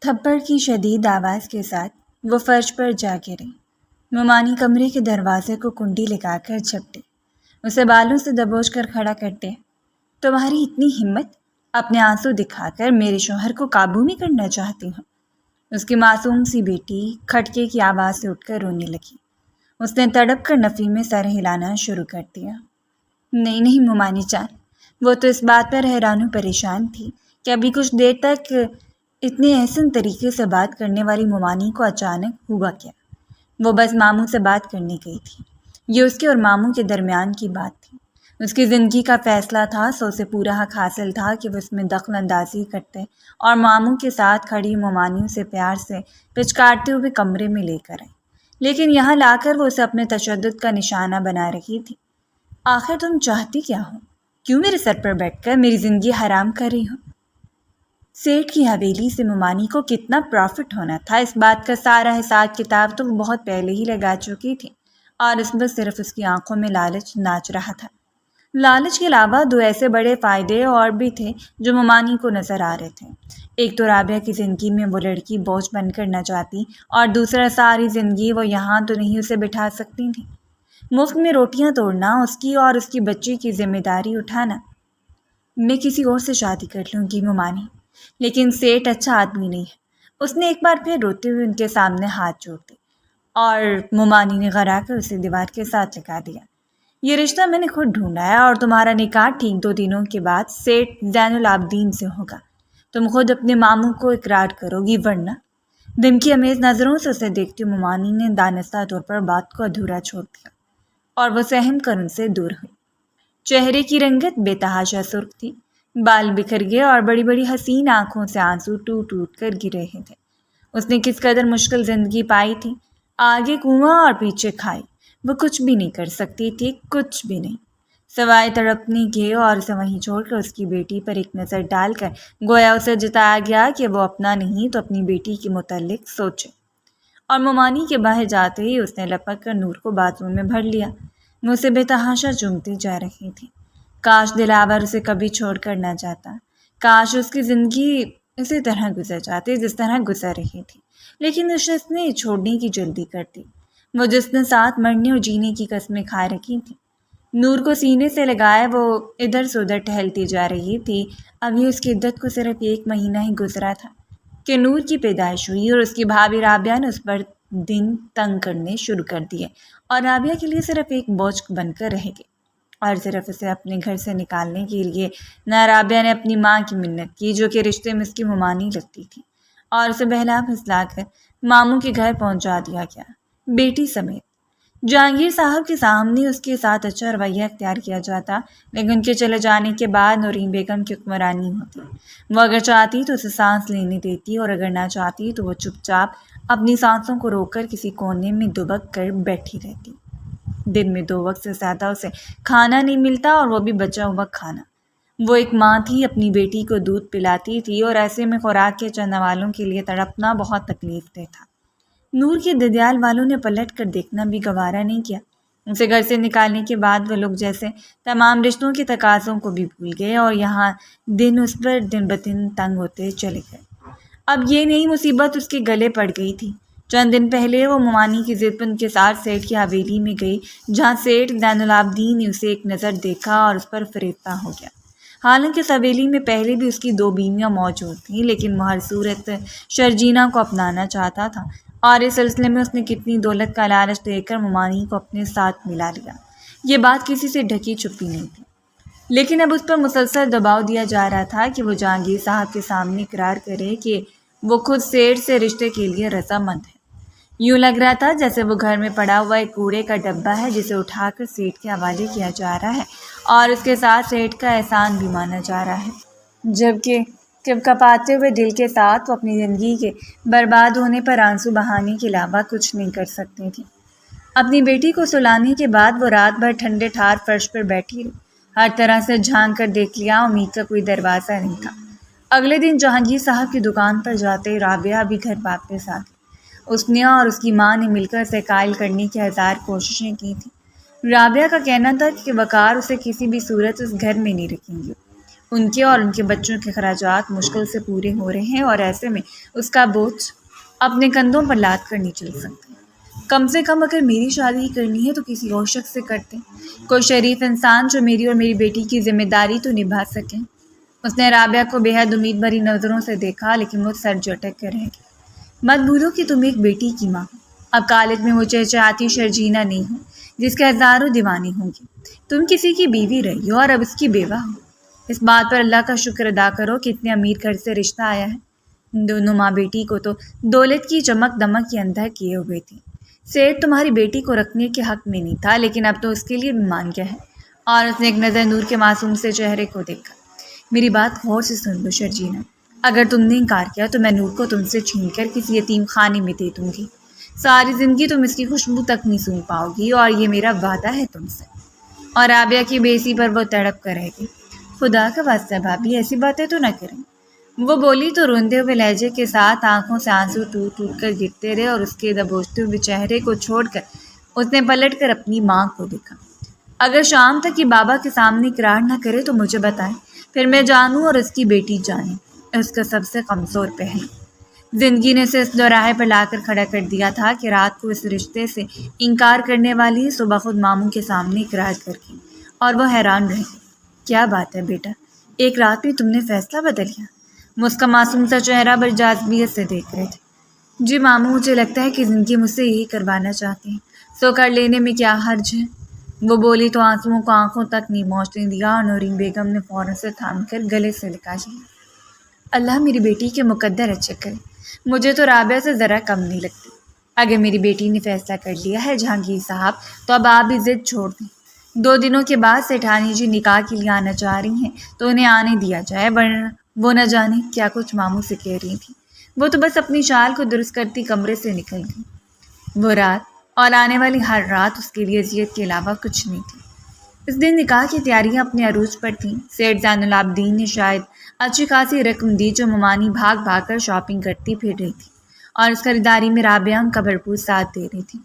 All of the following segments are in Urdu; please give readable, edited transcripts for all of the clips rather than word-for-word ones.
تھپڑ کی شدید آواز کے ساتھ وہ فرش پر جا گرے۔ نعمانی کمرے کے دروازے کو کنڈی لگا کر جھپٹے، اسے بالوں سے دبوچ کر کھڑا کرتے۔ تمہاری اتنی ہمت، اپنے آنسو دکھا کر میرے شوہر کو قابو میں کرنا چاہتی ہوں؟ اس کی معصوم سی بیٹی کھٹکے کی آواز سے اٹھ کر رونے لگی۔ اس نے تڑپ کر نفی میں سر ہلانا شروع کر دیا۔ نہیں نعمانی جان، وہ تو اس بات پر حیران و پریشان تھی کہ ابھی کچھ دیر تک اتنے احسن طریقے سے بات کرنے والی نعمانی کو اچانک ہوا کیا۔ وہ بس ماموں سے بات کرنے گئی تھی۔ یہ اس کے اور ماموں کے درمیان کی بات تھی۔ اس کی زندگی کا فیصلہ تھا، سو سے پورا حق حاصل تھا کہ وہ اس میں دخل اندازی کرتے اور ماموں کے ساتھ کھڑی نعمانی سے پیار سے پچکارتے ہوئے کمرے میں لے کر آئے۔ لیکن یہاں لا کر وہ اسے اپنے تشدد کا نشانہ بنا رہی تھی۔ آخر تم چاہتی کیا ہو؟ کیوں میرے سر پر بیٹھ کر میری زندگی حرام کر رہی ہو؟ سیٹھ کی حویلی سے نعمانی کو کتنا پروفٹ ہونا تھا، اس بات کا سارا حساب کتاب تو وہ بہت پہلے ہی لگا چکی تھی، اور اس میں صرف اس کی آنکھوں میں لالچ ناچ رہا تھا۔ لالچ کے علاوہ دو ایسے بڑے فائدے اور بھی تھے جو نعمانی کو نظر آ رہے تھے۔ ایک تو رابعہ کی زندگی میں وہ لڑکی بوجھ بن کر نہ جاتی، اور دوسرا ساری زندگی وہ یہاں تو نہیں اسے بٹھا سکتی تھی۔ مفت میں روٹیاں توڑنا، اس کی اور اس کی بچی کی ذمہ داری اٹھانا۔ میں کسی اور سے شادی کر لوں گی نعمانی، لیکن سیٹھ اچھا آدمی نہیں ہے۔ اس نے ایک بار پھر روتے ہوئے ان کے سامنے ہاتھ جوڑ دی، اور نعمانی نے غرا کر اسے دیوار کے ساتھ لگا دیا۔ یہ رشتہ میں نے خود ڈھونڈا ہے، اور تمہارا نکاح ٹھیک 2 دنوں کے بعد سیٹھ زین العابدین سے ہوگا۔ تم خود اپنے ماموں کو اقرار کرو گی، ورنہ۔ دھمکی امیز نظروں سے اسے دیکھتی نعمانی نے دانستہ طور پر بات کو ادھورا چھوڑ دیا، اور وہ سہم کر ان سے دور ہوئی۔ چہرے کی رنگت بے تحاشا سرخ تھی، بال بکھر گئے اور بڑی بڑی حسین آنکھوں سے آنسو ٹوٹ ٹوٹ کر گر رہے تھے۔ اس نے کس قدر مشکل زندگی پائی تھی، آگے کنواں اور پیچھے کھائی۔ وہ کچھ بھی نہیں کر سکتی تھی، کچھ بھی نہیں، سوائے تڑپنے کے، اور اسے وہیں چھوڑ کر اس کی بیٹی پر ایک نظر ڈال کر گویا اسے جتایا گیا کہ وہ اپنا نہیں تو اپنی بیٹی کے متعلق سوچے۔ اور نعمانی کے باہر جاتے ہی اس نے لپک کر نور کو بازو میں بھر لیا۔ وہ اسے بے تحاشا چومتی جا رہی تھی۔ کاش دلاور اسے کبھی چھوڑ کر نہ جاتا، کاش اس کی زندگی اسی طرح گزر جاتی جس طرح گزر رہی تھی، لیکن اس نے چھوڑنے کی جلدی کر دی، وہ جس نے ساتھ مرنے اور جینے کی قسمیں کھا رکھی تھی۔ نور کو سینے سے لگائے وہ ادھر سے ادھر ٹہلتی جا رہی تھی۔ ابھی اس کی عدت کو صرف 1 مہینہ ہی گزرا تھا کہ نور کی پیدائش ہوئی، اور اس کی بھابھی رابعہ نے اس پر دن تنگ کرنے شروع کر دیے، اور رابعہ کے لیے صرف ایک بوجھ بن کر رہ گئی۔ اور صرف اسے اپنے گھر سے نکالنے کے لیے نہ رابعہ نے اپنی ماں کی منت کی، جو کہ رشتے میں اس کی نعمانی لگتی تھی، اور اسے بہلا پھسلا کر ماموں کے گھر پہنچا دیا گیا، بیٹی سمیت۔ جہانگیر صاحب کے سامنے اس کے ساتھ اچھا رویہ اختیار کیا جاتا، لیکن ان کے چلے جانے کے بعد نورین بیگم کی حکمرانی ہوتی۔ وہ اگر چاہتی تو اسے سانس لینے دیتی، اور اگر نہ چاہتی تو وہ چپ چاپ اپنی سانسوں کو روک کر کسی کونے میں دبک کر بیٹھی رہتی۔ دن میں 2 وقت سے زیادہ اسے کھانا نہیں ملتا، اور وہ بھی بچا ہوا کھانا۔ وہ ایک ماں تھی، اپنی بیٹی کو دودھ پلاتی تھی، اور ایسے میں خوراک کے چند والوں کے لیے تڑپنا بہت تکلیف دہ تھا۔ نور کے ددیال والوں نے پلٹ کر دیکھنا بھی گوارا نہیں کیا۔ اسے گھر سے نکالنے کے بعد وہ لوگ جیسے تمام رشتوں کے تقاضوں کو بھی بھول گئے، اور یہاں دن اس پر دن بدن تنگ ہوتے چلے گئے۔ اب یہ نئی مصیبت اس کے گلے پڑ گئی تھی۔ چند دن پہلے وہ نعمانی کی ضد پر ان کے ساتھ سیٹھ کی حویلی میں گئی، جہاں سیٹھ زین العابدین نے اسے ایک نظر دیکھا اور اس پر فریفتہ ہو گیا۔ حالانکہ اس حویلی میں پہلے بھی اس کی 2 بیویاں موجود تھیں، لیکن وہ ہر صورت شرجینا کو اپنانا چاہتا تھا، اور اس سلسلے میں اس نے کتنی دولت کا لالچ دے کر نعمانی کو اپنے ساتھ ملا لیا۔ یہ بات کسی سے ڈھکی چھپی نہیں تھی، لیکن اب اس پر مسلسل دباؤ دیا جا رہا تھا کہ وہ جہانگیر صاحب کے سامنے اقرار کرے کہ وہ خود سیٹھ سے رشتے کے لیے رضامند ہے۔ یوں لگ رہا تھا جیسے وہ گھر میں پڑا ہوا ایک کوڑے کا ڈبہ ہے جسے اٹھا کر سیٹھ کے حوالے کیا جا رہا ہے، اور اس کے ساتھ سیٹھ کا احسان بھی مانا جا رہا ہے، جبکہ کپاتے ہوئے دل کے ساتھ وہ اپنی زندگی کے برباد ہونے پر آنسو بہانے کے علاوہ کچھ نہیں کر سکتی تھی۔ اپنی بیٹی کو سلانے کے بعد وہ رات بھر ٹھنڈے ٹھار فرش پر بیٹھی رہی، ہر طرح سے جھانک کر دیکھ لیا، امید کا کوئی دروازہ نہیں تھا۔ اگلے دن جہانگیر صاحب کی دکان پر جاتے رابعہ بھی گھر واپس آ گئی۔ اس نے اور اس کی ماں نے مل کر اسے قائل کرنے کی 1000 کوششیں کی تھیں۔ رابعہ کا کہنا تھا کہ وقار اسے کسی بھی صورت اس گھر میں نہیں رکھیں گے، ان کے اور ان کے بچوں کے خراجات مشکل سے پورے ہو رہے ہیں اور ایسے میں اس کا بوجھ اپنے کندھوں پر لاد کر نہیں چل سکتے۔ کم سے کم اگر میری شادی ہی کرنی ہے تو کسی اور شخص سے کرتے، کوئی شریف انسان جو میری اور میری بیٹی کی ذمہ داری تو نبھا سکے۔ اس نے رابعہ کو بے حد امید بھری نظروں سے دیکھا، لیکن وہ سر جھٹک کر رہ گئی۔ مت بھولو کہ تم ایک بیٹی کی ماں ہو۔ اب کالج میں وہ چہچہاتی شرجینا نہیں ہو جس کے ہزاروں دیوانی ہوں گی۔ تم کسی کی بیوی رہی ہو اور اب اس کی بیوہ ہو۔ اس بات پر اللہ کا شکر ادا کرو کہ اتنے امیر گھر سے رشتہ آیا ہے۔ دونوں ماں بیٹی کو تو دولت کی چمک دمک کے اندھا کیے ہوئے تھی۔ سیٹھ تمہاری بیٹی کو رکھنے کے حق میں نہیں تھا، لیکن اب تو اس کے لیے بھی مان گیا ہے۔ اور اس نے ایک نظر نور کے معصوم سے چہرے کو دیکھا۔ میری بات غور سے سن لو شرجینا، اگر تم نے انکار کیا تو میں نور کو تم سے چھین کر کسی یتیم خانے میں دے دوں گی۔ ساری زندگی تم اس کی خوشبو تک نہیں سونگھ پاؤ گی، اور یہ میرا وعدہ ہے تم سے۔ اور رابعہ کی بیسی پر وہ تڑپ کر رہ گئی۔ خدا کا واسطہ بھابھی ایسی باتیں تو نہ کریں، وہ بولی تو روندے ہوئے لہجے کے ساتھ آنکھوں سے آنسو ٹوٹ ٹوٹ کر گرتے رہے، اور اس کے دبوچتے ہوئے چہرے کو چھوڑ کر اس نے پلٹ کر اپنی ماں کو دیکھا۔ اگر شام تک یہ بابا کے سامنے اقرار نہ کرے تو مجھے بتائیں، پھر میں جانوں اور اس کی بیٹی جانے، اس کا سب سے کمزور پہلو۔ زندگی نے اسے اس دوراہے پر لا کر کھڑا کر دیا تھا کہ رات کو اس رشتے سے انکار کرنے والی صبح خود ماموں کے سامنے اقرار کر گئی، اور وہ حیران رہ گئی۔ کیا بات ہے بیٹا، ایک رات میں تم نے فیصلہ بدل لیا؟ وہ اس کا معصوم سا چہرہ بڑی جاذبیت سے دیکھ رہے تھے۔ جی ماموں، مجھے لگتا ہے کہ زندگی مجھ سے یہی کروانا چاہتی ہیں، سو کر لینے میں کیا حرج ہے؟ وہ بولی تو آنسوؤں کو آنکھوں تک نہیں پہنچنے دیا، اور نورین بیگم نے فوراً سے تھام کر گلے سے لگا لیا۔ اللہ میری بیٹی کے مقدر اچھے کرے، مجھے تو رابعہ سے ذرا کم نہیں لگتی۔ اگر میری بیٹی نے فیصلہ کر لیا ہے جہانگیر صاحب، تو اب آپ بھی ضد چھوڑ دیں۔ 2 دنوں کے بعد سیٹھانی جی نکاح کے لیے آنا چاہ رہی ہیں تو انہیں آنے دیا جائے، ورنہ وہ نہ جانے کیا کچھ ماموں سے کہہ رہی تھی۔ وہ تو بس اپنی شال کو درست کرتی کمرے سے نکل گئی۔ وہ رات اور آنے والی ہر رات اس کے لیے اذیت کے علاوہ کچھ نہیں تھی۔ اس دن نکاح کی تیاریاں اپنے عروج پر تھیں۔ سیٹھ زین العابدین نے شاید اچھی خاصی رقم دی جو ممانی بھاگ بھاگ کر شاپنگ کرتی پھر رہی تھی، اور اس خریداری میں رابعہ ان کا بھرپور ساتھ دے رہی تھی۔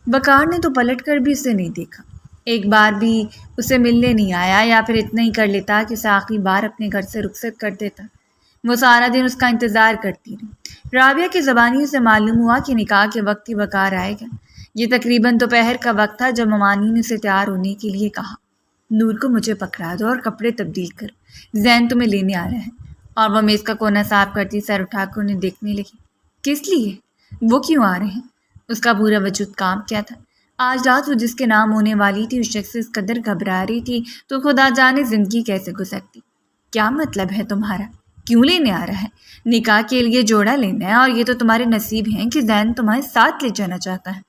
وقار نے تو پلٹ کر بھی اسے نہیں دیکھا، ایک بار بھی اسے ملنے نہیں آیا، یا پھر اتنا ہی کر لیتا کہ اسے آخری بار اپنے گھر سے رخصت کر دیتا۔ وہ سارا دن اس کا انتظار کرتی رہی۔ رابعہ کی زبانی اسے معلوم ہوا کہ نکاح کے وقت ہی وقار آئے گا۔ یہ تقریباً دوپہر کا وقت تھا جب ممانی نے اسے تیار ہونے کے لیے کہا۔ نور کو مجھے پکڑا دو اور کپڑے تبدیل کرو، زین تمہیں لینے آ رہا ہے۔ اور وہ میز کا کونا صاف کرتی سر اٹھا کر انہیں دیکھنے لگی۔ کس لیے؟ وہ کیوں آ رہے ہیں؟ اس کا پورا وجود کانپ کیا تھا۔ آج رات وہ جس کے نام ہونے والی تھی اس شخص سے اس قدر گھبرا رہی تھی تو خدا جانے زندگی کیسے گزرتی۔ کیا مطلب ہے تمہارا؟ کیوں لینے آ رہا ہے؟ نکاح کے لیے جوڑا لینا ہے، اور یہ تو تمہارے نصیب ہیں کہ زین تمہارے ساتھ لے جانا چاہتا ہے۔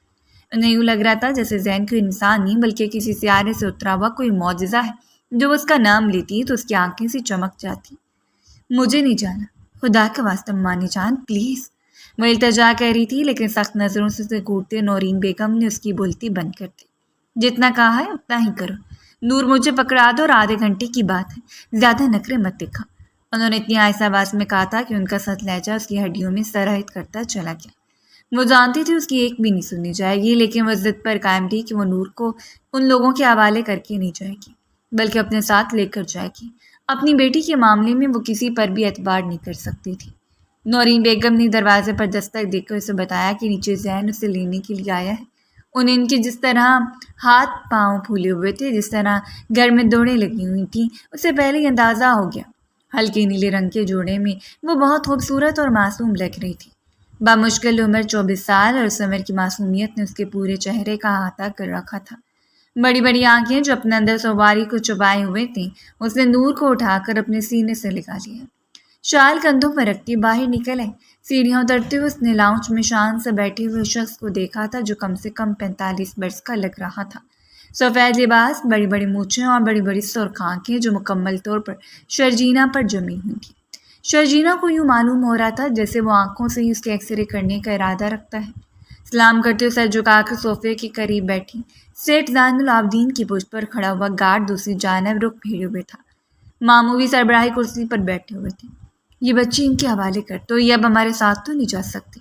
انہیں یوں لگ رہا تھا جیسے زین کوئی انسان نہیں بلکہ کسی سیارے سے اترا ہوا کوئی معجزہ ہے، جو اس کا نام لیتی تو اس کی آنکھیں سی چمک جاتی۔ مجھے نہیں جانا، خدا کا واسطہ مانی جان پلیز، وہ التجا کہہ رہی تھی، لیکن سخت نظروں سے اسے گھورتے نورین بیگم نے اس کی بولتی بند کر دی۔ جتنا کہا ہے اتنا ہی کرو، نور مجھے پکڑا دو اور آدھے گھنٹے کی بات ہے، زیادہ نخرے مت دکھا۔ انہوں نے اتنی آہستہ آواز میں کہا تھا کہ ان کا سخت لہجہ اس کی ہڈیوں میں سرایت کرتا چلا گیا۔ وہ جانتی تھی اس کی ایک بھی نہیں سنی جائے گی، لیکن وہ ضد پر قائم تھی کہ وہ نور کو ان لوگوں کے حوالے کر کے نہیں جائے گی بلکہ اپنے ساتھ لے کر جائے گی۔ اپنی بیٹی کے معاملے میں وہ کسی پر بھی اعتبار نہیں کر سکتی تھی۔ نورین بیگم نے دروازے پر دستک دے کر اسے بتایا کہ نیچے زین اسے لینے کے لیے آیا ہے۔ انہیں ان کے جس طرح ہاتھ پاؤں پھولے ہوئے تھے، جس طرح گھر میں دوڑیں لگی ہوئی تھیں، اسے پہلے ہی اندازہ ہو گیا۔ ہلکے نیلے رنگ کے جوڑے میں وہ بہت خوبصورت اور معصوم لگ رہی تھی۔ بامشکل عمر 24 سال، اور اس عمر کی معصومیت نے اس کے پورے چہرے کا احاطہ کر رکھا تھا۔ بڑی بڑی آنکھیں جو اپنے اندر سواری کو چبائے ہوئے تھیں، اس نے نور کو اٹھا کر اپنے سینے سے لگا لیا۔ شال کندھوں پر رکھتی باہر نکل آئی۔ سیڑھیاں اترتے ہوئے اس نے لاؤنج میں شان سے بیٹھے ہوئے شخص کو دیکھا تھا جو کم سے کم 45 برس کا لگ رہا تھا۔ سفید لباس، بڑی بڑی مونچھیں اور بڑی بڑی سرخ آنکھیں جو مکمل طور پر شرجینا پر جمی ہوئی تھیں۔ شرجینا کو یوں معلوم ہو رہا تھا جیسے وہ آنکھوں سے ہی اس کے ایکس رے کرنے کا ارادہ رکھتا ہے۔ سلام کرتے ہوئے سر جھکا کر صوفے کے قریب بیٹھی سیٹھ زین العابدین کی پشت پر کھڑا ہوا گارڈ دوسری جانب رخ پھیرے ہوئے تھا۔ ماموں بھی سربراہی کرسی پر بیٹھے ہوئے تھے۔ یہ بچی ان کے حوالے کر تو یہ اب ہمارے ساتھ تو نہیں جا سکتی۔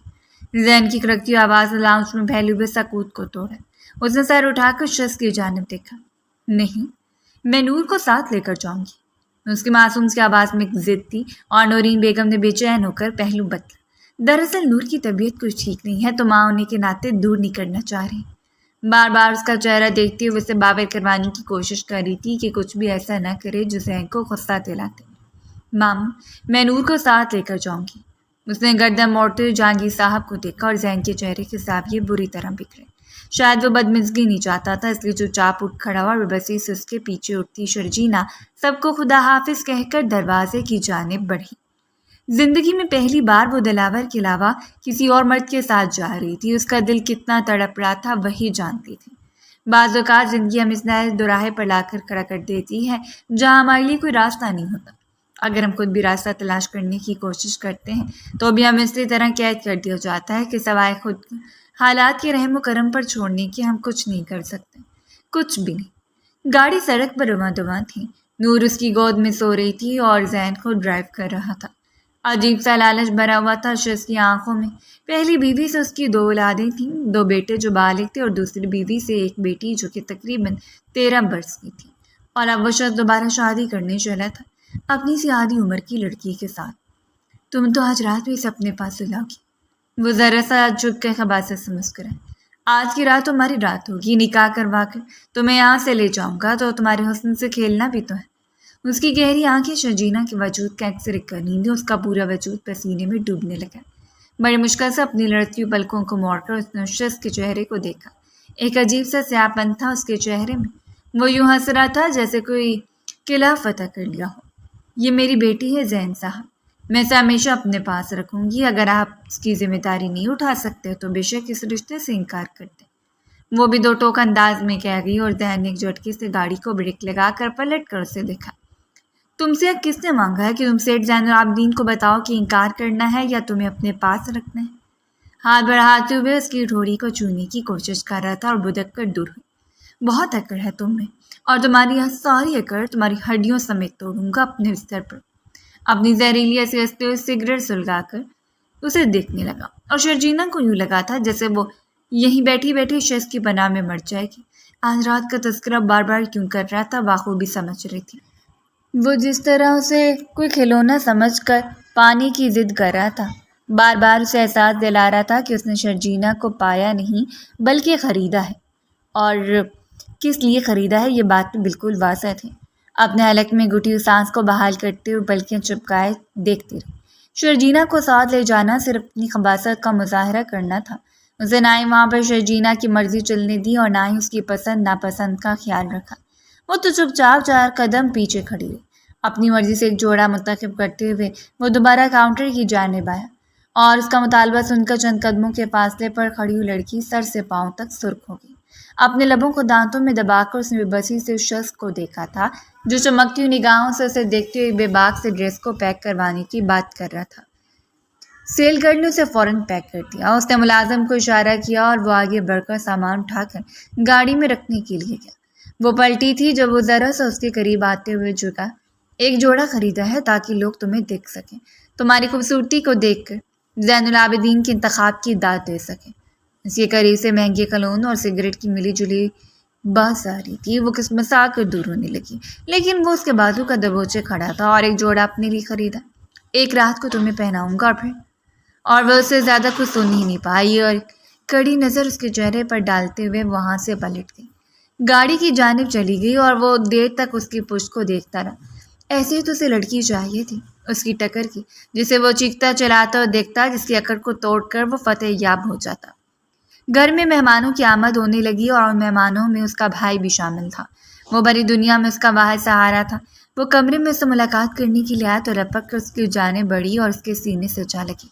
زین کی کڑکتی آواز لاؤنج میں پھیلے ہوئے سکوت کو توڑا۔ اس نے سر اٹھا کر شخص کی جانب دیکھا۔ نہیں، میں نور کو ساتھ لے کر جاؤں گی۔ اس کی معصوم سی آواز میں ایک ضد تھی اور نورین بیگم نے بے چین ہو کر پہلو بدلا۔ دراصل نور کی طبیعت کچھ ٹھیک نہیں ہے تو ماں ہونے کے ناطے دور نہیں کرنا چاہ رہی۔ بار بار اس کا چہرہ دیکھتے ہوئے اسے باور کروانے کی کوشش کر رہی تھی کہ کچھ بھی ایسا نہ کرے جو ذہن کو غصہ دلاتے۔ ماموں، میں نور کو ساتھ لے کر جاؤں گی۔ اس نے گردن موڑتے ہوئے جہانگیر صاحب کو دیکھا اور ذہن کے چہرے کے زاویے بری طرح بکھرے۔ شاید وہ بدمزگی نہیں چاہتا تھا، اس لیے چپ چاپ اٹھ کھڑا ہوا اور بےبسی سے اس کے پیچھے اٹھتی شرجینا سب کو خدا حافظ کہہ کر دروازے کی جانب بڑھی۔ زندگی میں پہلی بار وہ دلاور کے علاوہ کسی اور مرد کے ساتھ جا رہی تھی۔ اس کا دل کتنا تڑپ رہا تھا وہی جانتی تھی۔ بعض اوقات زندگی ہم اس نئے دوراہے پر لا کر کھڑا کر دیتی ہے جہاں ہمارے لیے کوئی راستہ نہیں ہوتا۔ اگر ہم خود بھی راستہ تلاش کرنے کی کوشش کرتے ہیں تو بھی ہم اسی طرح قید کر دیا جاتا ہے کہ سوائے خود حالات کے رحم و کرم پر چھوڑنے کے ہم کچھ نہیں کر سکتے، کچھ بھی نہیں۔ گاڑی سڑک پر رواں دواں تھی۔ نور اس کی گود میں سو رہی تھی اور ذہن خود ڈرائیو کر رہا تھا۔ عجیب سا لالچ بھرا ہوا تھا شخص کی آنکھوں میں۔ پہلی بیوی سے اس کی 2 اولادیں تھیں، 2 بیٹے جو بالغ تھے اور دوسری بیوی سے ایک بیٹی جو کہ تقریباً 13 برس کی تھی، اور اب وہ شخص دوبارہ شادی کرنے چلا تھا اپنی سی آدھی عمر کی لڑکی کے ساتھ۔ تم تو آج رات بھی اسے اپنے پاس لاؤ گی؟ وہ ذرا سا جھک کے خباثت سے مسکرائی۔ آج کی رات تمہاری رات ہوگی، نکاح کروا کر تمہیں یہاں سے لے جاؤں گا تو تمہارے حسن سے کھیلنا بھی تو ہے۔ اس کی گہری آنکھیں شرجینا کے وجود کا ایکسرے کر رہی تھیں۔ اس کا پورا وجود پسینے میں ڈوبنے لگا۔ بڑی مشکل سے اپنی لڑتی ہوئی پلکوں کو موڑ کر اس نے اس شخص کے چہرے کو دیکھا۔ ایک عجیب سا سیاہ پن تھا اس کے چہرے میں۔ وہ یوں ہنس رہا تھا جیسے کوئی قلعہ فتح کر لیا ہو۔ یہ میری بیٹی ہے زین صاحب، میں اسے ہمیشہ اپنے پاس رکھوں گی۔ اگر آپ اس کی ذمہ داری نہیں اٹھا سکتے تو بے شک اس رشتے سے انکار کر دیں۔ وہ بھی 2 ٹوک انداز میں کہہ گئی اور ذہن نے ایک جھٹکے سے گاڑی کو بریک لگا کر پلٹ کر اسے دیکھا۔ تم سے کس نے مانگا ہے کہ تم سیٹھ زین العابدین کو بتاؤ کہ انکار کرنا ہے یا تمہیں اپنے پاس رکھنا ہے؟ ہاتھ بڑھاتے ہوئے اس کی ٹھوڑی کو چھونے کی کوشش کر رہا تھا اور بدک کر دور ہوئی۔ بہت اکڑ ہے تم میں، اور تمہاری یہ ساری اکڑ تمہاری ہڈیوں سمیت توڑوں گا اپنے بستر پر۔ اپنی زہریلی ایسی ہنستے ہوئے سگریٹ سلگا کر اسے دیکھنے لگا اور شرجینا کو یوں لگا تھا جیسے وہ یہیں بیٹھی بیٹھی شخص کی پناہ میں مر جائے گی۔ آج رات کا تذکرہ بار بار کیوں کر رہا تھا بخوبی سمجھ رہی تھی۔ وہ جس طرح اسے کوئی کھلونا سمجھ کر پانی کی ضد کر رہا تھا، بار بار اسے احساس دلا رہا تھا کہ اس نے شرجینا کو پایا نہیں بلکہ خریدا ہے، اور کس لیے خریدا ہے یہ بات تو بالکل واضح تھی۔ اپنے حلق میں گھٹی سانس کو بحال کرتے ہوئے پلکیں چپکائے دیکھتی رہی۔ شرجینا کو ساتھ لے جانا صرف اپنی خباثت کا مظاہرہ کرنا تھا۔ اسے نہ ہی وہاں پر شرجینا کی مرضی چلنے دی اور نہ ہی اس کی پسند ناپسند کا خیال رکھا۔ وہ تو چپ چاپ 4 قدم پیچھے کھڑی رہی۔ اپنی مرضی سے ایک جوڑا منتخب کرتے ہوئے وہ دوبارہ کاؤنٹر کی جانب آیا اور اس کا مطالبہ سن کر چند قدموں کے فاصلے پر کھڑی ہوئی لڑکی سر سے پاؤں تک سرخ ہو گئی۔ اپنے لبوں کو دانتوں میں دبا کر اس نے بے بسی سے اس شخص کو دیکھا تھا جو چمکتی ہوئی نگاہوں سے اسے دیکھتے ہوئے بے باک سے ڈریس کو پیک کروانے کی بات کر رہا تھا۔ سیل گرل نے اسے فوراً پیک کر دیا۔ اس نے ملازم کو اشارہ کیا اور وہ آگے بڑھ کر سامان اٹھا کر گاڑی میں رکھنے کے لیے گیا۔ وہ پلٹی تھی جب وہ ذرا سا اس کے قریب آتے ہوئے جھکا۔ ایک جوڑا خریدا ہے تاکہ لوگ تمہیں دیکھ سکیں، تمہاری خوبصورتی کو دیکھ کر زین العابدین کے انتخاب کی داد دے سکیں۔ اس کے قریب سے مہنگے کلون اور سگریٹ کی ملی جلی بس آ رہی تھی۔ وہ کسمسا کر دور ہونے لگی، لیکن وہ اس کے بازو کا دبوچے کھڑا تھا اور ایک جوڑا اپنے لیے خریدا۔ ایک رات کو تمہیں پہناؤں گا اور وہ اسے زیادہ کچھ سن ہی نہیں پائی اور کڑی نظر اس کے چہرے پر ڈالتے ہوئے وہاں سے پلٹ گئی، گاڑی کی جانب چلی گئی اور وہ دیر تک اس کی پشت کو دیکھتا رہا۔ ایسے ہی تو اسے لڑکی چاہیے تھی، اس کی ٹکر کی، جسے وہ چیختا چلاتا اور دیکھتا، جس کی اکڑ کو توڑ کر وہ فتح یاب ہو جاتا۔ گھر میں مہمانوں کی آمد ہونے لگی اور ان مہمانوں میں اس کا بھائی بھی شامل تھا۔ وہ بڑی دنیا میں اس کا واحد سہارا تھا۔ وہ کمرے میں اس سے ملاقات کرنے کے لیے آیا تو لپک کر اس کی جانب بڑھی اور اس کے سینے سے جا لگی،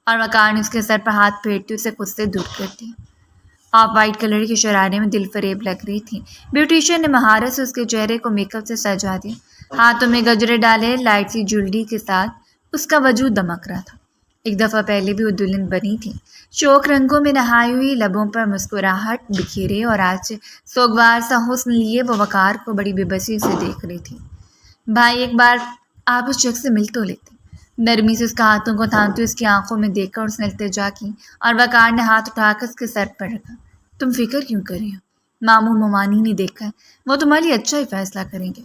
اور وقار نے اس کے سر پر ہاتھ پھیرتے اسے خود سے دور کر دیا۔ آپ وائٹ کلر کے شرارے میں دل فریب لگ رہی تھی۔ بیوٹیشین نے مہارت سے اس کے چہرے کو میک اپ سے سجا دیا۔ ہاتھوں میں گجرے ڈالے لائٹ سی جولری کے ساتھ اس کا وجود دمک رہا تھا۔ ایک دفعہ پہلے بھی وہ دلہن بنی تھی، شوق رنگوں میں نہائی ہوئی، لبوں پر مسکراہٹ بکھیرے، اور آج سوگوار سا حسن لیے وہ وقار کو بڑی بے بسی سے دیکھ رہی تھی۔ بھائی ایک بار آپ اس شخص سے مل تو لیتے۔ نرمی سے اس کے ہاتھوں کو تھامتے اس کی آنکھوں میں دیکھ کر اس نے التجا کی اور وقار نے ہاتھ اٹھا کر اس کے سر پر رکھا۔ تم فکر کیوں کر رہی ہو؟ ماموں ممانی نے دیکھا ہے، وہ تمہارے لیے اچھا ہی فیصلہ کریں گے۔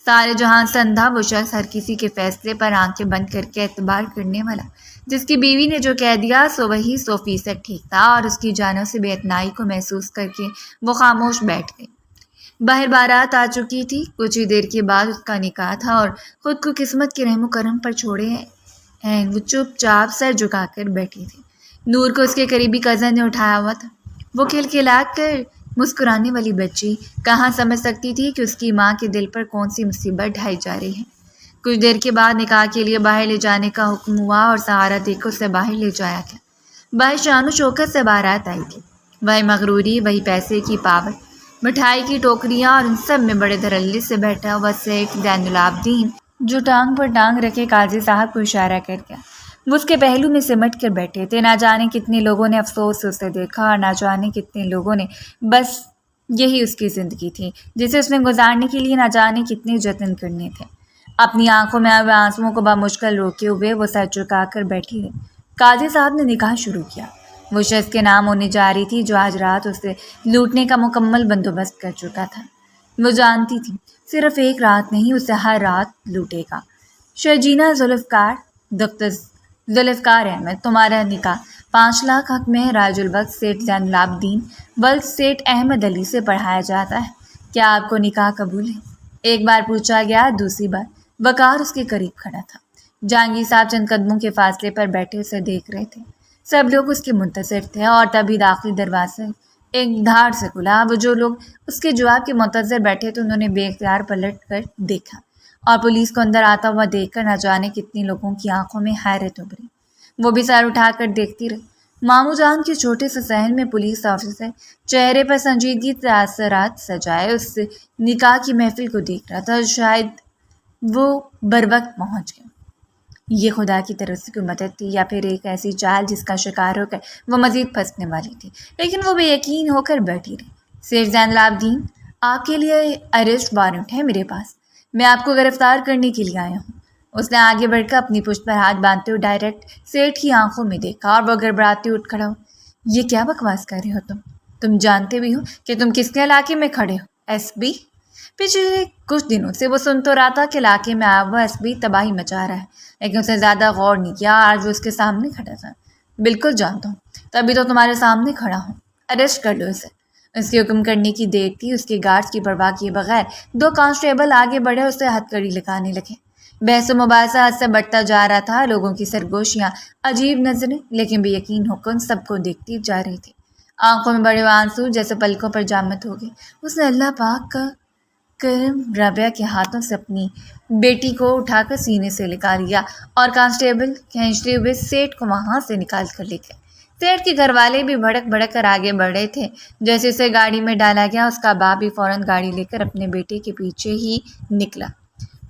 سارے جہاں سے اندھا وہ شخص، ہر کسی کے فیصلے پر آنکھیں بند کر کے اعتبار کرنے والا، جس کی بیوی نے جو کہہ دیا سو وہی 100% ٹھیک تھا، اور اس کی جانوں سے بے اعتنائی کو محسوس کر کے وہ خاموش بیٹھ گئی۔ باہر بارات آ چکی تھی۔ کچھ ہی دیر کے بعد اس کا نکاح تھا، اور خود کو قسمت کے رحم و کرم پر چھوڑے ہیں وہ چپ چاپ سر جھکا کر بیٹھی تھی۔ نور کو اس کے قریبی کزن نے اٹھایا ہوا تھا۔ وہ کھلکھلا کر مسکرانے والی بچی کہاں سمجھ سکتی تھی کہ اس کی ماں کے دل پر کون سی مصیبت ڈھائی جا رہی ہے۔ کچھ دیر کے بعد نکاح کے لیے باہر لے جانے کا حکم ہوا اور سہارا دے کر اسے باہر لے جایا گیا۔ باہر شان و شوکت سے بارات آئی تھی۔ وہی مغروری، وہی پیسے کی پاور، مٹھائی کی ٹوکریاں، اور ان سب میں بڑے دھڑلے سے بیٹھا ہوا سیٹھ زین العابدین، جو ٹانگ پر ٹانگ رکھے قاضی صاحب کو اشارہ کر گیا۔ وہ اس کے پہلو میں سمٹ کر بیٹھے تھے۔ نہ جانے کتنے لوگوں نے افسوس سے اسے دیکھا، اور نہ جانے کتنے لوگوں نے بس یہی اس کی زندگی تھی جسے اس نے گزارنے کے لیے نہ جانے کتنے جتن کرنے تھے۔ اپنی آنکھوں میں آئے آنسوؤں کو بمشکل روکے ہوئے وہ سر چکا کر بیٹھی رہی۔ قاضی صاحب نے نکاح شروع کیا۔ وہ شخص کے نام ہونے جا رہی تھی جو آج رات اسے لوٹنے کا مکمل بندوبست کر چکا تھا۔ وہ جانتی تھی صرف ایک رات نہیں، اسے ہر رات لوٹے گا۔ شرجینہ ذوالفقار، ڈاکٹر ذوالفقار احمد، تمہارا نکاح 5 لاکھ حق میں راج الوقت سیٹھ زین العابدین ولد سیٹھ احمد علی سے پڑھایا جاتا ہے۔ کیا آپ کو نکاح قبول ہے؟ ایک بار پوچھا گیا، دوسری بار وقار اس کے قریب کھڑا تھا۔ جہانگیر صاحب چند قدموں کے فاصلے پر بیٹھے اسے دیکھ رہے تھے۔ سب لوگ اس کے منتظر تھے، اور تبھی داخلی دروازے ایک دھاڑ سے کھلا۔ وہ جو لوگ اس کے جواب کے منتظر بیٹھے تھے انہوں نے بے اختیار پلٹ کر دیکھا، اور پولیس کو اندر آتا ہوا دیکھ کر نہ جانے کتنے لوگوں کی آنکھوں میں حیرت ابھری۔ وہ بھی سر اٹھا کر دیکھتی رہی۔ ماموں جان کے چھوٹے سے صحن میں پولیس آفیسر چہرے پر سنجیدگی تاثرات سجائے اس نکاح کی محفل کو دیکھ رہا تھا۔ شاید وہ بروقت پہنچ گئے۔ یہ خدا کی طرف سے کوئی مدد تھی، یا پھر ایک ایسی چال جس کا شکار ہو کر وہ مزید پھنسنے والی تھی، لیکن وہ بے یقین ہو کر بیٹھی رہی۔ سیٹھ زین العابدین، آپ کے لیے اریسٹ وارنٹ ہے میرے پاس، میں آپ کو گرفتار کرنے کے لیے آیا ہوں۔ اس نے آگے بڑھ کر اپنی پشت پر ہاتھ باندھتے ہوئے ڈائریکٹ سیٹھ کی آنکھوں میں دیکھا، اور وہ گڑبڑاتے اٹھ کھڑا ہو۔ یہ کیا بکواس کر رہے ہو تم جانتے بھی ہو کہ تم کس کے علاقے میں کھڑے ہو؟ S P? پچھلے کچھ دنوں سے وہ سن تو رہا تھا کہ علاقے میں آیا ہوا ایس پی تباہی مچا رہا ہے، لیکن اسے زیادہ غور نہیں کیا۔ آج وہ اس کے سامنے کھڑا تھا۔ بالکل جانتا ہوں، تبھی تو تمہارے سامنے کھڑا ہوں۔ اریسٹ کر لو اسے۔ اس کے حکم کرنے کی دیر تھی۔ اس کے گارڈز کی پرواہ کیے بغیر 2 کانسٹیبل آگے بڑھے، اسے ہتھ کڑی لگانے لگے۔ بحث و مباحثہ حد سے بڑھتا جا رہا تھا۔ لوگوں کی سرگوشیاں، عجیب نظریں، لیکن بے یقین ہو کر ان سب کو دیکھتی جا رہی تھی۔ آنکھوں میں بڑے آنسو جیسے پلکوں پر جامد ہو گئے۔ اس نے اللہ پاک کا کرم رابعہ کے ہاتھوں سے اپنی بیٹی کو اٹھا کر سینے سے لگا لیا، اور کانسٹیبل کھینچتے ہوئے سیٹھ کو وہاں سے نکال کر لے گئے۔ سیٹھ کے گھر والے بھی بھڑک بھڑک کر آگے بڑھ رہے تھے۔ جیسے اسے گاڑی میں ڈالا گیا، اس کا باپ بھی فوراً گاڑی لے کر اپنے بیٹے کے پیچھے ہی نکلا۔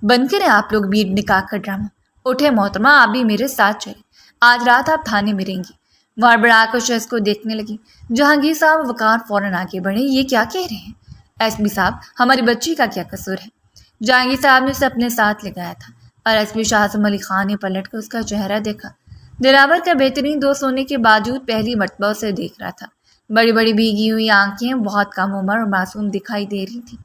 بند کریں آپ لوگ بھی نکاح کا ڈرامہ۔ اٹھے محترمہ، آپ بھی میرے ساتھ چلیں، آج رات آپ تھانے میں رہیں گی۔ وہ ہڑبڑا کر شخص کو دیکھنے لگی۔ جہانگیر صاحب وقار فوراً آگے بڑھے۔ یہ کیا کہہ رہے ہیں ایس پی صاحب؟ ہماری بچی کا کیا قصور ہے؟ جہانگیر صاحب نے اسے اپنے ساتھ لگایا تھا، اور ایس پی شاہزم علی خان نے پلٹ کر اس کا چہرہ دیکھا۔ دلاور کا بہترین دوست ہونے کے باوجود پہلی مرتبہ اسے دیکھ رہا تھا۔ بڑی بڑی بھیگی ہوئی آنکھیں، بہت کم عمر اور معصوم دکھائی دے رہی تھی۔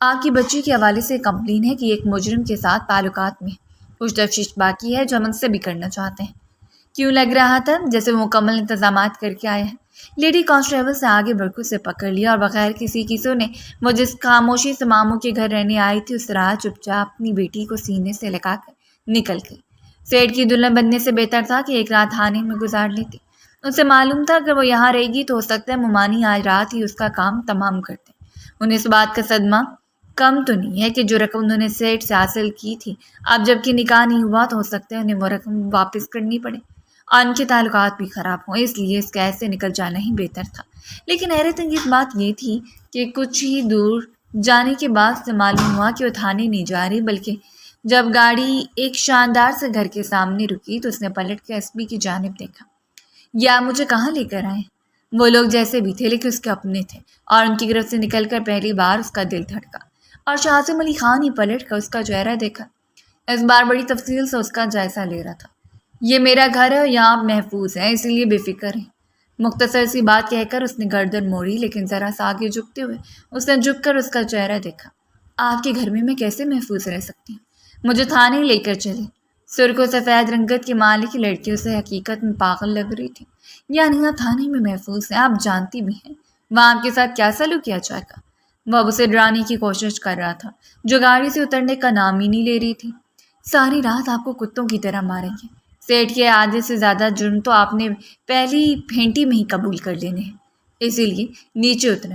آپ کی بچی کے حوالے سے کمپلین ہے کہ ایک مجرم کے ساتھ تعلقات میں کچھ تفتیش باقی ہے جو ہم ان سے بھی کرنا چاہتے ہیں۔ کیوں لگ رہا تھا جیسے وہ مکمل انتظامات کر کے آیا ہے؟ لیڈی کانسٹیبل سے آگے بڑھ کر اسے پکڑ لیا، اور بغیر کسی کی سنے وہ جس خاموشی سے ماموں کے گھر رہنے آئی تھی اس رات چپ چاپ اپنی بیٹی کو سینے سے لگا کر نکل گئی۔ سیٹھ کی دلہن بننے سے بہتر تھا کہ ایک رات تھانے میں گزار لیتی۔ اسے معلوم تھا اگر وہ یہاں رہے گی تو ہو سکتا ہے ممانی آج رات ہی اس کا کام تمام کرتے۔ انہیں اس بات کا صدمہ کم تو نہیں ہے کہ جو رقم انہوں نے سیٹھ سے حاصل کی تھی، اب جب کہ نکاح نہیں ہوا تو ہو سکتا ہے انہیں وہ رقم واپس کرنی پڑے، اور ان کے تعلقات بھی خراب ہوں، اس لیے اس قید سے نکل جانا ہی بہتر تھا۔ لیکن حیرت انگیز بات یہ تھی کہ کچھ ہی دور جانے کے بعد سے معلوم ہوا کہ وہ تھانے نہیں جا رہی، بلکہ جب گاڑی ایک شاندار سے گھر کے سامنے رکی تو اس نے پلٹ کے ایس پی کی جانب دیکھا۔ یا مجھے کہاں لے کر آئے؟ وہ لوگ جیسے بھی تھے لیکن اس کے اپنے تھے، اور ان کی گرفت سے نکل کر پہلی بار اس کا دل دھڑکا، اور شاہزم علی خان ہی پلٹ کر اس کا چہرہ دیکھا۔ اس بار بڑی تفصیل سے اس کا جائزہ لے رہا تھا۔ یہ میرا گھر ہے، یہاں آپ محفوظ ہیں، اس لیے بے فکر ہیں۔ مختصر سی بات کہہ کر اس نے گردن موڑی، لیکن ذرا سا آگے جھکتے ہوئے اس نے جھک کر اس کا چہرہ دیکھا۔ آپ کے گھر میں میں کیسے محفوظ رہ سکتی ہوں؟ مجھے تھانے لے کر چلے۔ سرخ و سفید رنگت کی مالک کی لڑکی اسے حقیقت میں پاگل لگ رہی تھی۔ یعنی آپ تھانے میں محفوظ ہیں، آپ جانتی بھی ہیں وہاں آپ کے ساتھ کیا سلوک کیا جائے گا۔ وہ اب اسے ڈرانے کی کوشش کر رہا تھا جو گاڑی سے اترنے کا نام ہی نہیں لے رہی تھی۔ ساری رات آپ کو کتوں کی طرح ماریں گے۔ سیٹھ کے آدھے سے زیادہ جرم تو آپ نے پہلی پھینٹی میں ہی قبول کر لینے ہیں، اسی لیے نیچے اترے۔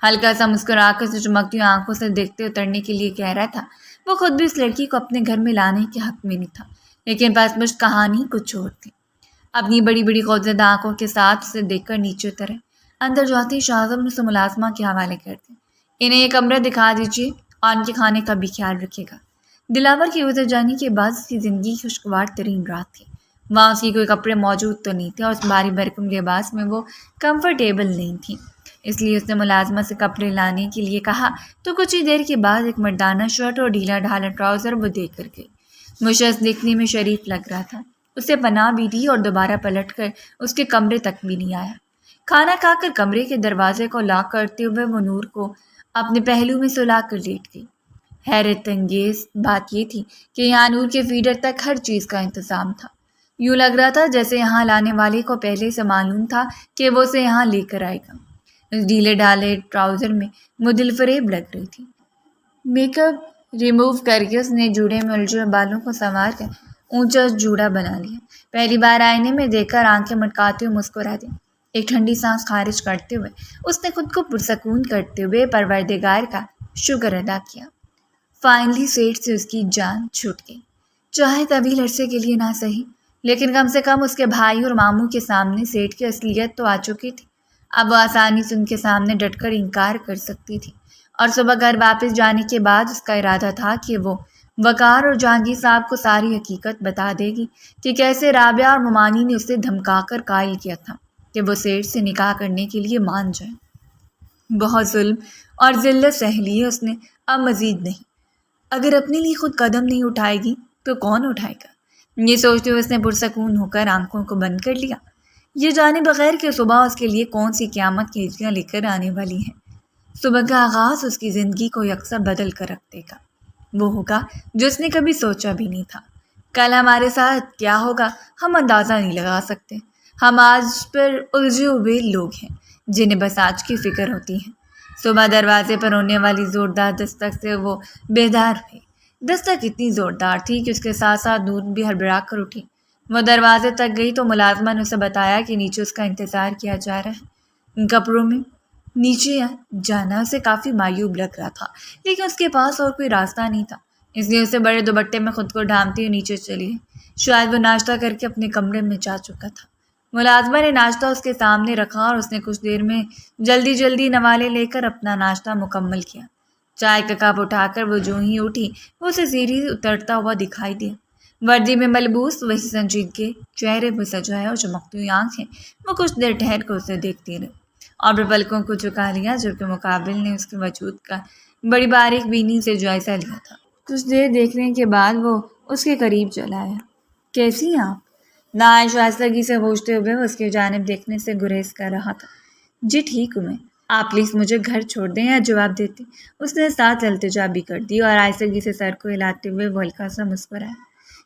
ہلکا سا مسکرا کر اسے چمکتی آنکھوں سے دیکھتے اترنے کے لیے کہہ رہا تھا۔ وہ خود بھی اس لڑکی کو اپنے گھر میں لانے کے حق میں نہیں تھا، لیکن پس مچ کہانی کچھ اور تھی۔ اپنی بڑی بڑی خوفزدہ آنکھوں کے ساتھ اسے دیکھ کر نیچے اترے۔ اندر جاتے ہی شاہزب نے اسے ملازمہ کے حوالے کر دیا۔ انہیں یہ کمرہ دکھا دیجیے اور ان کے کھانے کا بھی خیال رکھے گا۔ دلاور کے گزر جانے کے بعد اس کی زندگی کی خوشگوار ترین رات تھی۔ وہاں اس کی کوئی کپڑے موجود تو نہیں تھے اور اس بھاری بھرکم لباس میں وہ کمفرٹیبل نہیں تھی، اس لیے اس نے ملازمہ سے کپڑے لانے کے لیے کہا تو کچھ ہی دیر کے بعد ایک مردانہ شرٹ اور ڈھیلا ڈھالا ٹراؤزر وہ دے کر گئی۔ وہ شخص دیکھنے میں شریف لگ رہا تھا۔ اسے پناہ بھی دی اور دوبارہ پلٹ کر اس کے کمرے تک بھی نہیں آیا۔ کھانا کھا کر کمرے کے دروازے کو لاک کرتے ہوئے وہ نور کو اپنے پہلو میں سلا کر لیٹ گئی۔ حیرت انگیز بات یہ تھی کہ یہاں نور کے فیڈر تک ہر چیز کا انتظام تھا۔ یوں لگ رہا تھا جیسے یہاں لانے والے کو پہلے سے معلوم تھا کہ وہ اسے یہاں لے کر آئے گا۔ اس ڈھیلے ڈھالے ٹراؤزر میں وہ دل فریب لگ رہی تھی۔ میک اپ ریموو کر کے اس نے جوڑے میں الجھے بالوں کو سنوار کر اونچا جوڑا بنا لیا۔ پہلی بار آئینے میں دیکھ کر آنکھیں مٹکاتے ہوئے مسکرا دی۔ ایک ٹھنڈی سانس خارج کرتے ہوئے اس نے خود کو پرسکون کرتے ہوئے پروردگار کا شکر ادا کیا۔ فائنلی سیٹھ سے اس کی جان چھوٹ گئی، چاہے طویل عرصے کے لیے نہ صحیح، لیکن کم سے کم اس کے بھائی اور ماموں کے سامنے سیٹھ کی اصلیت تو آ چکی تھی۔ اب وہ آسانی سے ان کے سامنے ڈٹ کر انکار کر سکتی تھی، اور صبح گھر واپس جانے کے بعد اس کا ارادہ تھا کہ وہ وقار اور جہانگیر صاحب کو ساری حقیقت بتا دے گی کہ کیسے رابعہ اور ممانی نے اسے دھمکا کر قائل کیا تھا کہ وہ سیٹھ سے نکاح کرنے کے لیے مان جائے۔ بہت ظلم اور ذلت سہ لی ہے اس نے، اب مزید نہیں۔ اگر اپنے لیے خود قدم نہیں اٹھائے گی تو کون اٹھائے گا؟ یہ سوچتے ہوئے اس نے پرسکون ہو کر آنکھوں کو بند کر لیا، یہ جانے بغیر کہ صبح اس کے لیے کون سی قیامت کی ہجریاں لے کر آنے والی ہیں۔ صبح کا آغاز اس کی زندگی کو یکساں بدل کر رکھ دے گا۔ وہ ہوگا جو اس نے کبھی سوچا بھی نہیں تھا۔ کل ہمارے ساتھ کیا ہوگا ہم اندازہ نہیں لگا سکتے۔ ہم آج پر الجھے ہوئے لوگ ہیں جنہیں بس آج کی فکر ہوتی ہے۔ صبح دروازے پر ہونے والی زوردار دستک سے وہ بیدار ہوئی۔ دستک اتنی زوردار تھی کہ اس کے ساتھ ساتھ نور بھی ہڑبڑا کر اٹھی۔ وہ دروازے تک گئی تو ملازمہ نے اسے بتایا کہ نیچے اس کا انتظار کیا جا رہا ہے۔ ان کپڑوں میں نیچے جانا اسے کافی معیوب لگ رہا تھا، لیکن اس کے پاس اور کوئی راستہ نہیں تھا، اس لیے اسے بڑے دوپٹے میں خود کو ڈھانپتے ہوئے نیچے چلی گئی۔ شاید وہ ناشتہ کر کے اپنے کمرے میں جا چکا تھا۔ ملازمہ نے ناشتہ اس کے سامنے رکھا اور اس نے کچھ دیر میں جلدی جلدی نوالے لے کر اپنا ناشتہ مکمل کیا۔ چائے کا کپ اٹھا کر وہ جو ہی اٹھی وہ اسے سیڑھی اترتا ہوا دکھائی دیا۔ وردی میں ملبوس وہی سنجیدگی چہرے پہ سجایا اور چمکتی ہوئی آنکھیں، وہ کچھ دیر ٹھہر کر اسے دیکھتی رہی اور پھر پلکوں کو چکا لیا، جبکہ مقابل نے اس کے وجود کا بڑی باریک بینی سے جائزہ لیا تھا۔ کچھ دیر دیکھنے کے بعد وہ اس کے قریب چلا آیا۔ کیسی ہیں آپ؟ نہایت شائستگی سے پوچھتے ہوئے وہ اس کی جانب دیکھنے سے گریز کر رہا تھا۔ جی ٹھیک ہوں میں، آپ پلیز مجھے گھر چھوڑ دیں یا جواب دیتے۔ اس نے ساتھ التجا بھی کر دی اور آہستگی سے سر کو ہلاتے ہوئے وہ ہلکا سا مسکرایا۔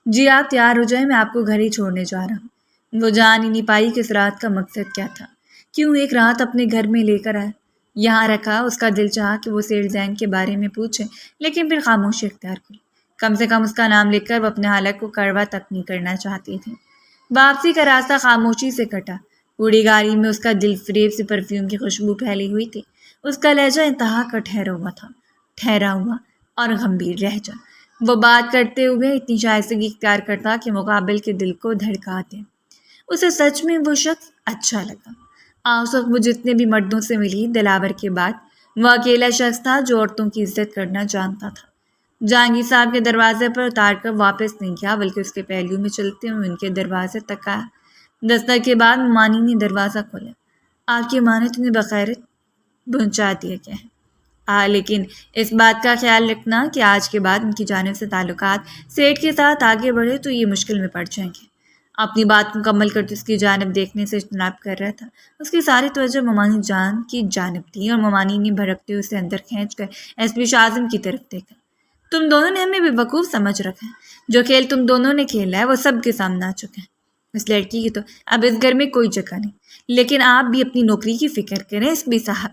جی آپ تیار ہو جائیں، میں آپ کو گھر ہی چھوڑنے جا رہا ہوں۔ وہ جان ہی نہیں پائی کہ اس رات کا مقصد کیا تھا، کیوں ایک رات اپنے گھر میں لے کر آیا، یہاں رکھا۔ اس کا دل چاہا کہ وہ سیٹھ زین کے بارے میں پوچھے، لیکن پھر خاموشی اختیار کی۔ کم سے کم اس کا نام لکھ کر وہ اپنے حالت کو کڑوا تک نہیں کرنا چاہتی تھی۔ واپسی کا راستہ خاموشی سے کٹا۔ پوری گاڑی میں اس کا دل فریب سے پرفیوم کی خوشبو پھیلی ہوئی تھی۔ اس کا لہجہ انتہا کا ٹھہرا ہوا اور گمبھیر لہجہ۔ وہ بات کرتے ہوئے اتنی شائستگی اختیار کرتا کہ مقابل کے دل کو دھڑکا دے۔ اسے سچ میں وہ شخص اچھا لگا۔ آج تک وہ جتنے بھی مردوں سے ملی، دلاور کے بعد وہ اکیلا شخص تھا جو عورتوں کی عزت کرنا جانتا تھا۔ جہانگیر صاحب کے دروازے پر اتار کر واپس نہیں گیا، بلکہ اس کے پہلو میں چلتے ہوئے ان کے دروازے تک آیا۔ دستک کے بعد مانی نے دروازہ کھولا۔ آپ کی ماں نے تمہیں بخیرت پہنچا دیا کیا ہے؟ لیکن اس بات کا خیال رکھنا کہ آج کے بعد ان کی جانب سے تعلقات سیٹھ کے ساتھ آگے بڑھے تو یہ مشکل میں پڑ جائیں گے۔ اپنی بات مکمل کرتے اس کی جانب دیکھنے سے اجتناب کر رہا تھا۔ اس کی ساری توجہ ممانی جان کی جانب تھی اور ممانی نے بھڑکتے اسے اندر کھینچ کر ایس پی شاہ اعظم کی طرف دیکھا۔ تم دونوں نے ہمیں بے وقوف سمجھ رکھا ہے۔ جو کھیل تم دونوں نے کھیلا ہے وہ سب کے سامنے آ چکا ہے۔ اس لڑکی کی تو اب اس گھر میں کوئی جگہ نہیں، لیکن آپ بھی اپنی نوکری کی فکر کریں اس بھی صاحب۔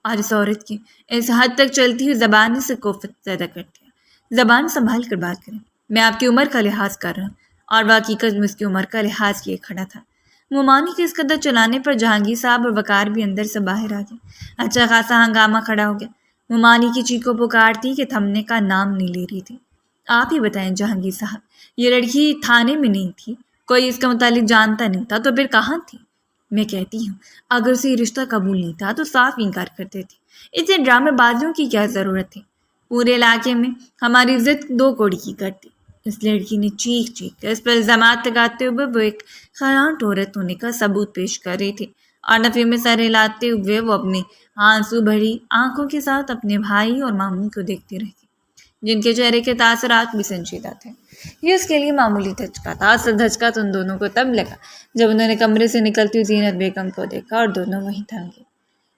اور اس عورت کی اس حد تک چلتی ہوئی زبان سے کوفت زیادہ کرتی ہے۔ زبان سنبھال کر بات کریں، میں آپ کی عمر کا لحاظ کر رہا ہوں۔ اور حقیقت میں اس کی عمر کا لحاظ کیے کھڑا تھا۔ ممانی کے اس قدر چلانے پر جہانگیر صاحب اور وقار بھی اندر سے باہر آ گئے۔ اچھا خاصا ہنگامہ کھڑا ہو گیا۔ ممانی کی چیخو پکار تھی کہ تھمنے کا نام نہیں لے رہی تھی۔ آپ ہی بتائیں جہانگیر صاحب، یہ لڑکی تھانے میں نہیں تھی، کوئی اس کے متعلق جانتا نہیں تھا، تو پھر کہاں تھی؟ میں کہتی ہوں اگر اسے یہ رشتہ قبول نہیں تھا تو صاف انکار کر دیتی۔ اتنے ڈرامے بازیوں کی کیا ضرورت تھی؟ پورے علاقے میں ہماری عزت دو کوڑی کی کرتی۔ اس لڑکی نے چیخ کر اس پر الزامات لگاتے ہوئے وہ ایک خرانٹ عورت ہونے کا ثبوت پیش کر رہی تھی، اور نفی میں سر ہلاتے ہوئے وہ اپنی آنسو بھری آنکھوں کے ساتھ اپنے بھائی اور ماموں کو دیکھتی رہی، جن کے چہرے کے تاثرات بھی سنجیدہ تھے۔ یہ اس کے لیے معمولی دھچکا تھا۔ اصل دھچکا تو ان دونوں کو تب لگا جب انہوں نے کمرے سے نکلتی ہوئی زینت بیگم کو دیکھا اور دونوں وہیں تھم گئے۔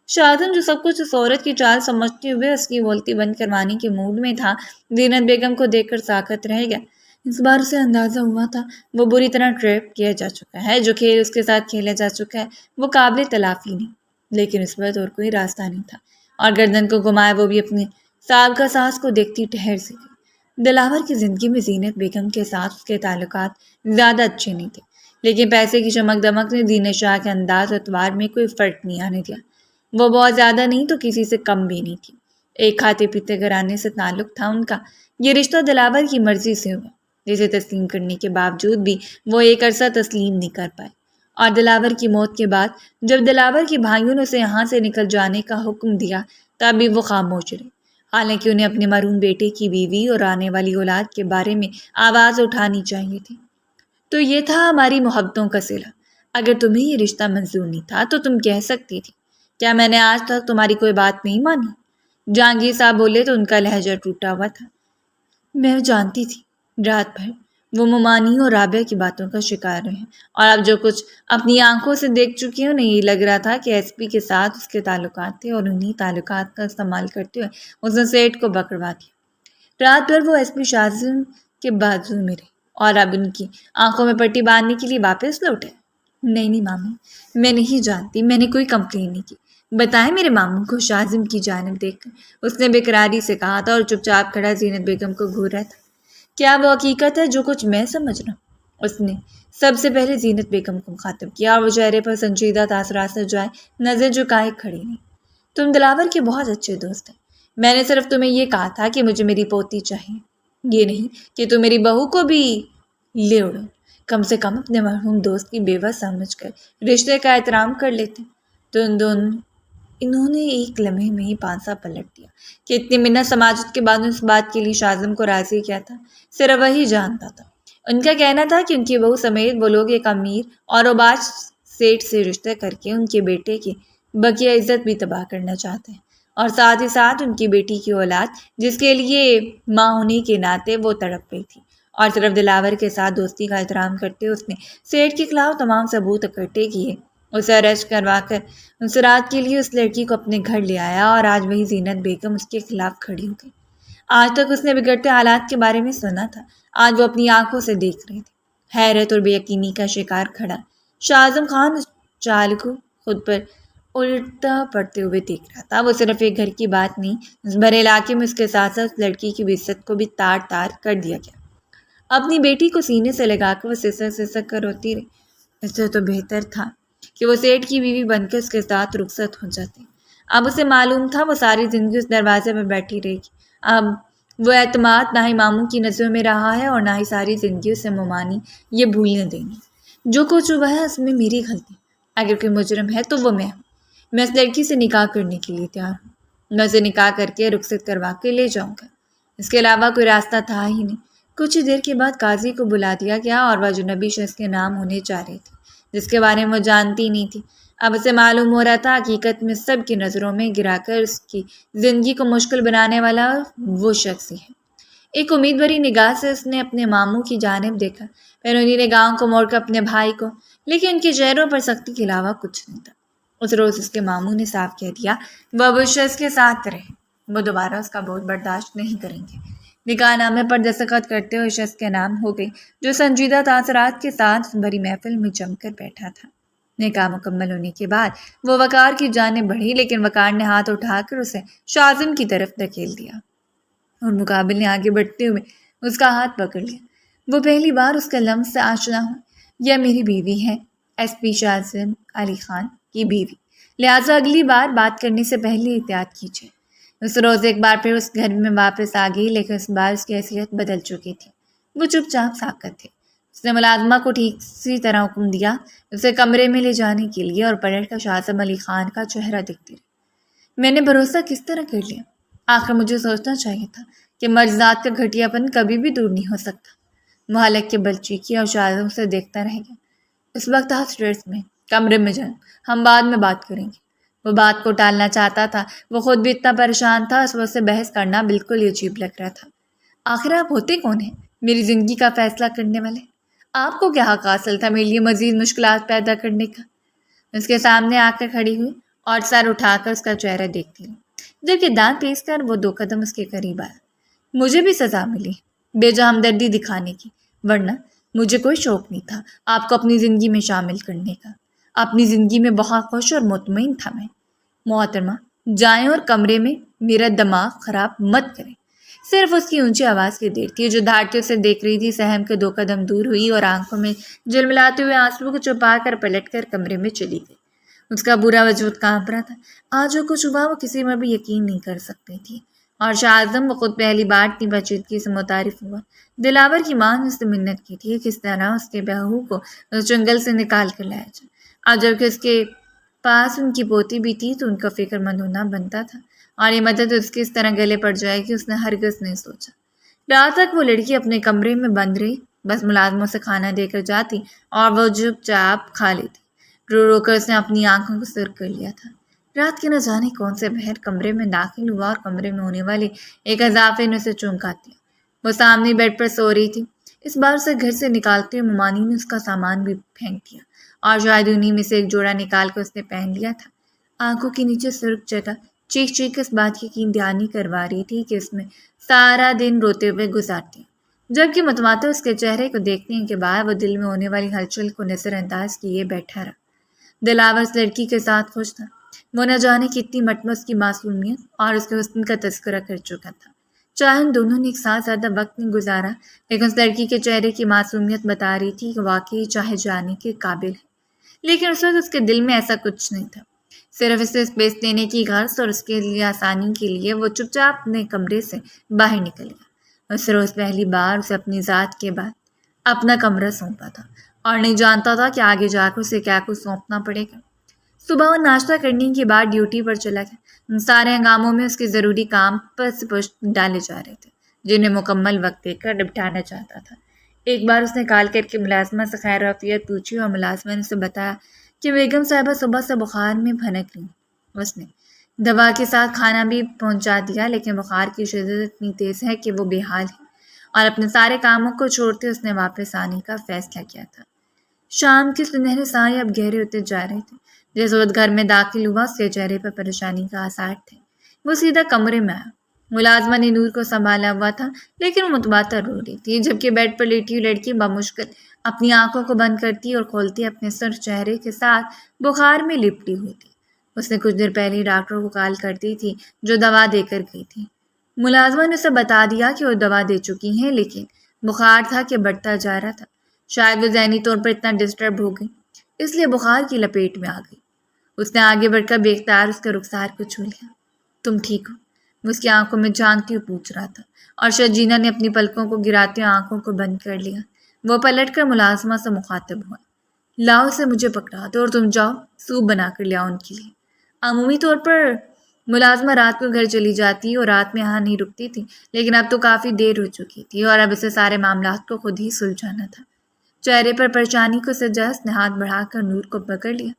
شاہ اعظم جو سب کچھ اس عورت کی چال سمجھتے ہوئے اس کی بولتی بند کروانے کے موڈ میں تھا، زینت بیگم کو دیکھ کر ساکت رہ گیا۔ اس بار اسے اندازہ ہوا تھا وہ بری طرح ٹریپ کیا جا چکا ہے۔ جو کھیل اس کے ساتھ کھیلا جا چکا ہے وہ قابل تلافی نہیں، لیکن اس وقت اور کوئی راستہ نہیں تھا، اور گردن کو گھمائے وہ بھی اپنے سابقہ ساس کو دیکھتی ٹھہر سی گئی۔ دلاور کی زندگی میں زینت بیگم کے ساتھ اس کے تعلقات زیادہ اچھے نہیں تھے، لیکن پیسے کی چمک دمک نے زینت شاہ کے انداز و اعتبار میں کوئی فرق نہیں آنے دیا۔ وہ بہت زیادہ نہیں تو کسی سے کم بھی نہیں تھی۔ ایک کھاتے پیتے گھرانے سے تعلق تھا ان کا۔ یہ رشتہ دلاور کی مرضی سے ہوا، جسے تسلیم کرنے کے باوجود بھی وہ ایک عرصہ تسلیم نہیں کر پائے، اور دلاور کی موت کے بعد جب دلاور کے بھائیوں نے اسے یہاں سے نکل جانے کا حکم دیا تب بھی وہ خاموش رہے، حالانکہ انہیں اپنے مرحوم بیٹے کی بیوی اور آنے والی اولاد کے بارے میں آواز اٹھانی چاہیے تھی۔ تو یہ تھا ہماری محبتوں کا صلہ۔ اگر تمہیں یہ رشتہ منظور نہیں تھا تو تم کہہ سکتی تھی، کیا میں نے آج تک تمہاری کوئی بات نہیں مانی؟ جہانگیر صاحب بولے تو ان کا لہجہ ٹوٹا ہوا تھا۔ میں جانتی تھی رات بھر وہ ممانی اور رابعہ کی باتوں کا شکار رہے، اور اب جو کچھ اپنی آنکھوں سے دیکھ چکی ہوں انہیں یہ لگ رہا تھا کہ ایس پی کے ساتھ اس کے تعلقات تھے، اور انہی تعلقات کا استعمال کرتے ہوئے اس نے سیٹ کو پکڑوا دیا۔ رات بھر وہ ایس پی شاہ اعظم کے بازو میں رہے، اور اب ان کی آنکھوں میں پٹی باندھنے کے لیے واپس لوٹے۔ نہیں ماموں، میں نہیں جانتی، میں نے کوئی کمپلین نہیں کی۔ بتائیں میرے ماموں کو، شاہ اعظم کی جانب دیکھ کر اس نے بے قراری سے کہا تھا، اور چپ چاپ کھڑا زینت بیگم کو گھور رہا تھا۔ کیا وہ حقیقت ہے جو کچھ میں سمجھ رہا ہوں؟ اس نے سب سے پہلے زینت بیگم کو مخاطب کیا، اور وہ چہرے پر سنجیدہ تاثرات سے جائے نظر جھکائے کھڑی نہیں۔ تم دلاور کے بہت اچھے دوست ہیں، میں نے صرف تمہیں یہ کہا تھا کہ مجھے میری پوتی چاہیے، یہ نہیں کہ تم میری بہو کو بھی لے اڑو۔ کم سے کم اپنے مرحوم دوست کی بیوہ سمجھ کر رشتے کا احترام کر لیتے۔ تو انہوں نے ایک لمحے میں ہی پانسا پلٹ دیا کہ اتنی منت سماجت کے بعد اس بات کے لیے شاہ اعظم کو راضی کیا تھا، صرف وہی جانتا تھا۔ ان کا کہنا تھا کہ ان کی بہو سمیت وہ لوگ ایک امیر اور اوباش سیٹ سے رشتہ کر کے ان کے بیٹے کی بقیہ عزت بھی تباہ کرنا چاہتے ہیں، اور ساتھ ہی ساتھ ان کی بیٹی کی اولاد جس کے لیے ماں ہونے کے ناطے وہ تڑپ گئی تھی۔ اور صرف دلاور کے ساتھ دوستی کا احترام کرتے اس نے سیٹ کے خلاف تمام ثبوت اکٹھے کیے، اسے اریسٹ کروا کر اس رات کے لیے اس لڑکی کو اپنے گھر لے آیا، اور آج وہی زینت بیگم اس کے خلاف کھڑی ہو گئی۔ آج تک اس نے بگڑتے حالات کے بارے میں سنا تھا، آج وہ اپنی آنکھوں سے دیکھ رہے تھے۔ حیرت اور بے یقینی کا شکار کھڑا شاہ اعظم خان اس چال کو خود پر الٹا پڑتے ہوئے دیکھ رہا تھا۔ وہ صرف ایک گھر کی بات نہیں، اس بھرے علاقے میں اس کے ساتھ ساتھ لڑکی کی عزت کو بھی تار تار کر دیا گیا۔ اپنی بیٹی کو سینے سے لگا کر وہ سسک سسک کر روتی رہی۔ اس سے تو بہتر تھا کہ وہ سیٹ کی بیوی بن کے اس کے ساتھ رخصت ہو جاتی۔ اب اسے معلوم تھا وہ ساری زندگی اس دروازے پہ بیٹھی رہے گی۔ اب وہ اعتماد نہ ہی ماموں کی نظروں میں رہا ہے، اور نہ ہی ساری زندگی اسے ممانی یہ بھولنے دیں گی۔ جو کچھ ہوا ہے اس میں میری غلطی، اگر کوئی مجرم ہے تو وہ میں ہوں۔ میں اس لڑکی سے نکاح کرنے کے لیے تیار ہوں، میں اسے نکاح کر کے رخصت کروا کے لے جاؤں گا۔ اس کے علاوہ کوئی راستہ تھا ہی نہیں۔ کچھ ہی دیر کے بعد قاضی کو بلا دیا گیا، اور وہ اجنبی شخص کے نام ہونے جا رہے تھے جس کے بارے میں وہ جانتی نہیں تھی۔ اب اسے معلوم ہو رہا تھا حقیقت میں سب کی نظروں میں گرا کر اس کی زندگی کو مشکل بنانے والا وہ شخص ہی ہے۔ ایک امید بھری نگاہ سے اس نے اپنے ماموں کی جانب دیکھا، پھر انہیں نگاہوں کو موڑ کر اپنے بھائی کو، لیکن ان کے چہروں پر سختی کے علاوہ کچھ نہیں تھا۔ اس روز اس کے ماموں نے صاف کہہ دیا وہ اب اس شخص کے ساتھ رہے، وہ دوبارہ اس کا بوجھ برداشت نہیں کریں گے۔ نکاح نامے پر دستخط کرتے ہوئے شخص کے نام ہو گئی جو سنجیدہ تاثرات کے ساتھ بھری محفل میں جم کر بیٹھا تھا۔ نکاح مکمل ہونے کے بعد وہ وقار کی جانب بڑھی، لیکن وقار نے ہاتھ اٹھا کر اسے شازم کی طرف دھکیل دیا اور مقابل نے آگے بڑھتے ہوئے اس کا ہاتھ پکڑ لیا۔ وہ پہلی بار اس کے لمس سے آشنا ہو۔ یہ میری بیوی ہے، ایس پی شازم علی خان کی بیوی، لہٰذا اگلی بار بات کرنے سے پہلے احتیاط کیجیے۔ اس روز ایک بار پھر اس گھر میں واپس آ گئی، لیکن اس بار اس کی حیثیت بدل چکی تھی۔ وہ چپ چاپ ساکت تھے۔ اس نے ملازمہ کو ٹھیک سی طرح حکم دیا اسے کمرے میں لے جانے کے لیے، اور پلٹ کر شازم علی خان کا چہرہ دیکھتی رہی۔ میں نے بھروسہ کس طرح کر لیا؟ آخر مجھے سوچنا چاہیے تھا کہ مرضات کا گھٹیا پن کبھی بھی دور نہیں ہو سکتا۔ وہ حلق کے بل چیخی اور شازم اسے دیکھتا رہ گیا۔ اس وقت آپ اسٹریس میں کمرے میں جائیں، ہم بعد میں بات کریں گے۔ وہ بات کو ٹالنا چاہتا تھا، وہ خود بھی اتنا پریشان تھا، اس وقت سے بحث کرنا بالکل ہی عجیب لگ رہا تھا۔ آخر آپ ہوتے کون ہیں؟ میری زندگی کا فیصلہ کرنے والے؟ آپ کو کیا حق حاصل تھا میرے لیے مزید مشکلات پیدا کرنے کا؟ اس کے سامنے آ کر کھڑی ہوئی اور سر اٹھا کر اس کا چہرہ دیکھتی رہی، جبکہ دانت پیس کر وہ 2 قدم اس کے قریب آیا۔ مجھے بھی سزا ملی بے جا ہمدردی دکھانے کی، ورنہ مجھے کوئی شوق نہیں تھا آپ کو اپنی زندگی میں شامل کرنے کا۔ اپنی زندگی میں بہت خوش اور مطمئن تھا میں۔ محترمہ جائیں اور کمرے میں میرا دماغ خراب مت کریں۔ صرف اس کی اونچی آواز کی دیر تھی، جو دھاڑتے اسے دیکھ رہی تھی سہم کے 2 قدم دور ہوئی اور آنکھوں میں جلملاتے ہوئے آنسو کو چھپا کر پلٹ کر کمرے میں چلی گئی۔ اس کا برا وجود کانپ رہا تھا۔ آج جو کچھ ہوا وہ کسی میں بھی یقین نہیں کر سکتی تھی، اور شازم وہ خود پہلی بار اتنی پیچیدگی سے متعارف ہوا۔ دلاور کی ماں نے اس سے منت کی تھی کس طرح اس کے بہو کو اس جنگل سے نکال کر لایا جائے، اور جبکہ اس کے پاس ان کی پوتی بھی تھی تو ان کا فکر مند ہونا بنتا تھا، اور یہ مدد اس کی اس طرح گلے پڑ جائے گی اس نے ہرگز نہیں سوچا۔ رات تک وہ لڑکی اپنے کمرے میں بند رہی، بس ملازموں سے کھانا دے کر جاتی اور وہ چپ چاپ کھا لیتی۔ رو رو کر اس نے اپنی آنکھوں کو سرخ کر لیا تھا۔ رات کے نہ جانے کون سے بہر کمرے میں داخل ہوا اور کمرے میں ہونے والے ایک اضافے نے اسے چونکا دیا۔ وہ سامنے بیڈ پر سو رہی تھی۔ اس بار اسے گھر سے نکالتے ہوئے ممانی نے اس کا سامان بھی پھینک دیا، اور شاید انہی میں سے ایک جوڑا نکال کر اس نے پہن لیا تھا۔ آنکھوں کے نیچے سرخ جگہ چیخ چیخ اس بات کی یقین دہانی کروا رہی تھی کہ اس میں سارا دن روتے ہوئے گزارتی ہیں، جبکہ متواتر اس کے چہرے کو دیکھنے کے بعد وہ دل میں ہونے والی ہلچل کو نظر انداز کیے بیٹھا رہا۔ دلاور اس لڑکی کے ساتھ خوش تھا۔ وہ نہ جانے کتنی مرتبہ اس کی معصومیت اور اس کے حسن کا تذکرہ کر چکا تھا۔ چاہے ان دونوں نے ایک ساتھ زیادہ وقت نہیں گزارا، لیکن اس لڑکی کے چہرے کی معصومیت بتا رہی تھی کہ واقعی چاہے جانے کے قابل ہے۔ لیکن اس وقت اس کے دل میں ایسا کچھ نہیں تھا، صرف اسے اسپیس لینے کی غرض، اور اس کے لیے آسانی کے لیے وہ چپ چاپ اپنے کمرے سے باہر نکل گیا۔ اس روز پہلی بار اسے اپنی ذات کے بعد اپنا کمرہ سونپا تھا، اور نہیں جانتا تھا کہ آگے جا کر اسے کیا کچھ سونپنا پڑے گا۔ صبح وہ ناشتہ کرنے کے بعد ڈیوٹی پر چلا گیا۔ ان سارے ہنگاموں میں اس کے ضروری کام پس پشت ڈالے جا رہے تھے، جنہیں مکمل وقت دے کر نپٹانا چاہتا تھا۔ ایک بار اس نے کال کر کے ملازمہ سے خیر وفیت پوچھی، اور ملازمہ نے اسے بتایا کہ بیگم صاحبہ صبح سے بخار میں بھنک رہی۔ اس نے دوا کے ساتھ کھانا بھی پہنچا دیا، لیکن بخار کی شدت اتنی تیز ہے کہ وہ بے حال ہے، اور اپنے سارے کاموں کو چھوڑتے اس نے واپس آنے کا فیصلہ کیا تھا۔ شام کے سنہرے سائے اب گہرے ہوتے جا رہے تھے۔ جس وقت گھر میں داخل ہوا اس کے چہرے پر پریشانی کا آثار تھے۔ وہ سیدھا کمرے میں آیا۔ ملازمہ نے نور کو سنبھالا ہوا تھا، لیکن وہ متبادر رو رہی تھی، جبکہ بیڈ پر لیٹی ہوئی لڑکی بمشکل اپنی آنکھوں کو بند کرتی اور کھولتی اپنے سرخ چہرے کے ساتھ بخار میں لپٹی ہوئی تھی۔ اس نے کچھ دیر پہلے ڈاکٹر کو کال کر دی تھی جو دوا دے کر گئی تھی۔ ملازمہ نے اسے بتا دیا کہ وہ دوا دے چکی ہیں، لیکن بخار تھا کہ بڑھتا جا رہا تھا۔ شاید وہ ذہنی طور پر اتنا ڈسٹرب ہو گئی، اس لیے بخار کی لپیٹ میں آ گئی۔ اس نے آگے بڑھ کر بے اختیار اس کے رخسار کو چھو لیا۔ تم ٹھیک ہو؟ وہ اس کی آنکھوں میں جھانکتے ہوئے پوچھ رہا تھا، اور شجینہ نے اپنی پلکوں کو گراتے ہوئے آنکھوں کو بند کر لیا۔ وہ پلٹ کر ملازمہ سے مخاطب ہوا، لاؤ اسے مجھے پکڑا دو اور تم جاؤ سوپ بنا کر لے آؤ ان کے لیے۔ عمومی طور پر ملازمہ رات کو گھر چلی جاتی اور رات میں یہاں نہیں رکتی تھی، لیکن اب تو کافی دیر ہو چکی تھی اور اب اسے سارے معاملات کو خود ہی سلجھانا تھا۔ چہرے پر پریشانی کو سجا اس نے ہاتھ بڑھا کر نور کو پکڑ لیا۔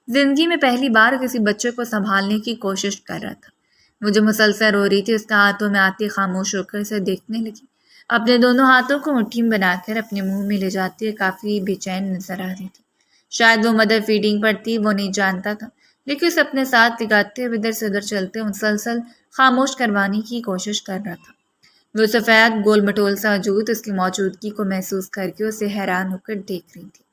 زندگی میں پہلی بار کسی بچے کو سنبھالنے کی کوشش کر رہا تھا۔ وہ جو مسلسل رو رہی تھی، اس کے ہاتھوں میں آتی خاموش ہو کر اسے دیکھنے لگی۔ اپنے دونوں ہاتھوں کو مٹھی میں بنا کر اپنے منہ میں لے جاتی ہے، کافی بے چین نظر آ رہی تھی۔ شاید وہ مدر فیڈنگ پر تھی، وہ نہیں جانتا تھا، لیکن اسے اپنے ساتھ لگاتے ہوئے ادھر سے ادھر چلتے مسلسل خاموش کروانے کی کوشش کر رہا تھا۔ وہ سفید گول مٹول سا وجود اس کی موجودگی کو محسوس کر کے اسے حیران ہو کر دیکھ رہی تھی،